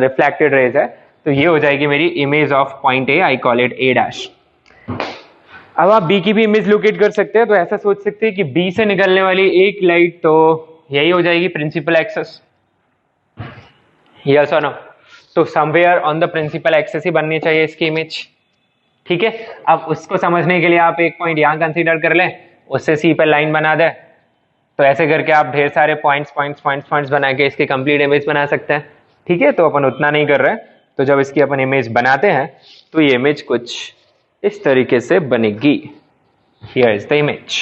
रिफ्लेक्टेड रेज है, तो ये हो जाएगी मेरी image of point A, I call it A dash. अब आप B की भी इमेज लोकेट कर सकते हैं, तो ऐसा सोच सकते हैं कि B से निकलने वाली एक लाइट तो यही हो जाएगी प्रिंसिपल एक्सिस, यस और नो। तो somewhere on the principal axis ही बननी चाहिए इसकी इमेज, ठीक है। अब उसको समझने के लिए आप एक पॉइंट यहां कंसीडर कर लें, उससे सी पे लाइन बना दे, तो ऐसे करके आप ढेर सारे पॉइंट्स बना के इसकी कंप्लीट इमेज बना सकते हैं, ठीक है। तो अपन उतना नहीं कर रहे हैं, तो जब इसकी अपन इमेज बनाते हैं तो ये इमेज कुछ इस तरीके से बनेगी। हियर इज द इमेज,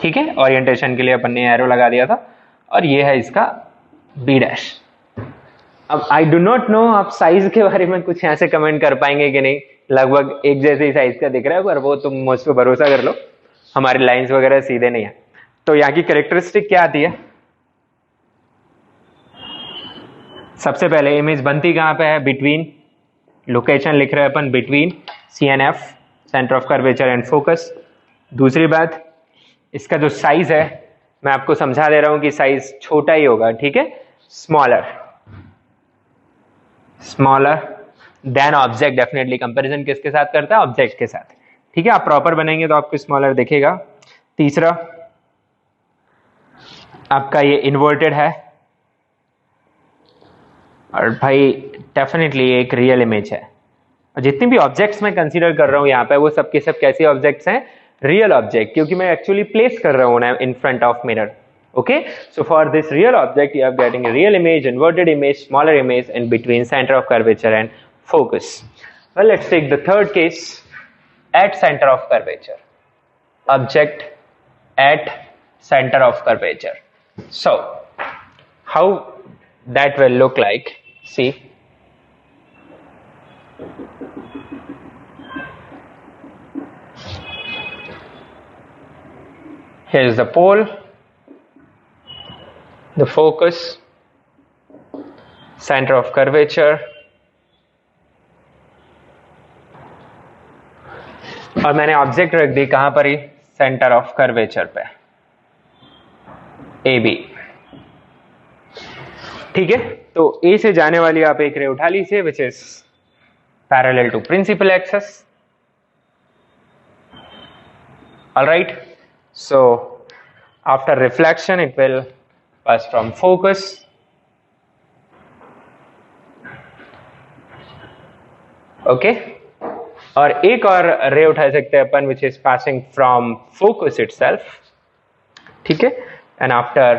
ठीक है। ओरिएंटेशन के लिए अपन ने एरो लगा दिया था, और ये है इसका बी डैश। अब आई डू नॉट नो आप साइज के बारे में कुछ यहाँ से कमेंट कर पाएंगे कि नहीं, लगभग एक जैसे ही साइज का दिख रहा है, पर वो तुम मुझ पर भरोसा कर लो, हमारी लाइंस वगैरह सीधे नहीं है। तो यहाँ की कैरेक्टरिस्टिक क्या आती है, सबसे पहले इमेज बनती कहाँ पे है, बिटवीन, लोकेशन लिख रहे हैं अपन between C and F, centre of curvature and focus. दूसरी बात, इसका जो साइज है मैं आपको समझा दे रहा हूं कि साइज छोटा ही होगा, ठीक है, smaller than object. Definitely comparison किसके साथ करता है, ऑब्जेक्ट के साथ, ठीक है। आप प्रॉपर बनेंगे तो आपको स्मॉलर दिखेगा। तीसरा, आपका ये इन्वर्टेड है, और भाई डेफिनेटली एक रियल इमेज है। और जितनी भी ऑब्जेक्ट्स मैं कंसीडर कर रहा हूं यहाँ पे, वो सब के सब कैसे ऑब्जेक्ट्स हैं, रियल ऑब्जेक्ट, क्योंकि मैं एक्चुअली प्लेस कर रहा हूं ना in front of mirror. Okay, so for this real object you are getting a real image, inverted image, smaller image in between center of curvature and focus. Well, let's take the third case, at center of curvature, object at center of curvature. So how that will look like, see, here is the pole, the focus, center of curvature, और मैंने object रख दी कहां पर ही, centre of curvature पे, A B, ठीक है। तो ए से जाने वाली आप एक रे उठा लीजिए, which is parallel to principal axis. Alright, so after reflection it will pass from focus, okay, और एक और रे उठा सकते हैं अपन, which is passing from focus itself, ठीक है, and after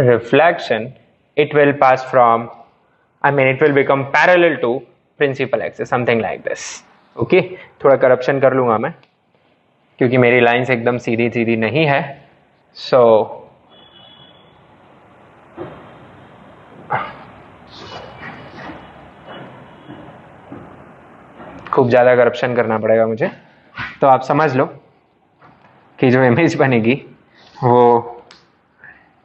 reflection it will pass from, I mean it will become parallel to principal axis, something like this, okay। थोड़ा करप्शन कर लूंगा मैं, क्योंकि मेरी लाइंस एकदम सीधी सीधी नहीं है, so खूब ज्यादा करप्शन करना पड़ेगा मुझे। तो आप समझ लो कि जो इमेज बनेगी वो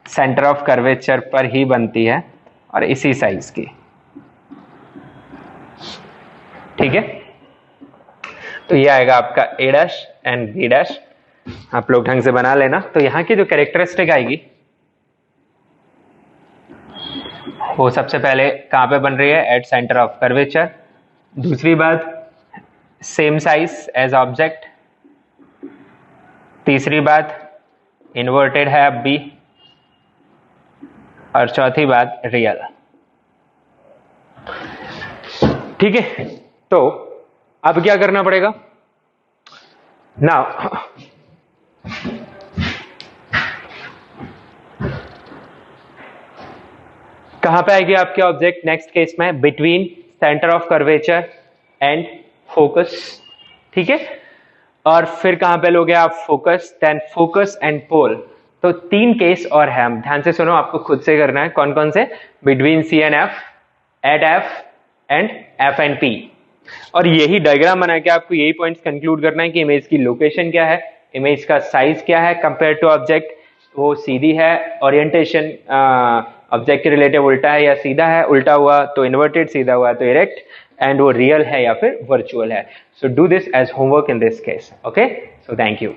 सेंटर ऑफ कर्वेचर पर ही बनती है, और इसी साइज की, ठीक है। तो ये आएगा आपका ए डैश एंड बी डैश, आप लोग ढंग से बना लेना। तो यहां की जो कैरेक्टरिस्टिक आएगी वो सबसे पहले कहां पे बन रही है, एट सेंटर ऑफ कर्वेचर। दूसरी बात, सेम साइज एज ऑब्जेक्ट। तीसरी बात, इन्वर्टेड है अब भी। और चौथी बात, रियल, ठीक है। तो अब क्या करना पड़ेगा, नाउ कहां पे आएगी आपके ऑब्जेक्ट नेक्स्ट केस में, between centre of curvature and focus, ठीक है। और फिर कहां पे लोगे आप, focus, then focus and pole. तो तीन केस और है, हम ध्यान से सुनो, आपको खुद से करना है। कौन कौन से, between C and F, at F and F and P. और यही डायग्राम बना के आपको यही पॉइंट्स कंक्लूड करना है कि इमेज की लोकेशन क्या है, इमेज का साइज क्या है कंपेयर टू ऑब्जेक्ट, वो सीधी है, ओरिएंटेशन ऑब्जेक्ट के रिलेटिव उल्टा है या सीधा है, उल्टा हुआ तो इन्वर्टेड, सीधा हुआ तो इरेक्ट, एंड वो रियल है या फिर वर्चुअल है। So do this as homework in this case, okay. So thank you.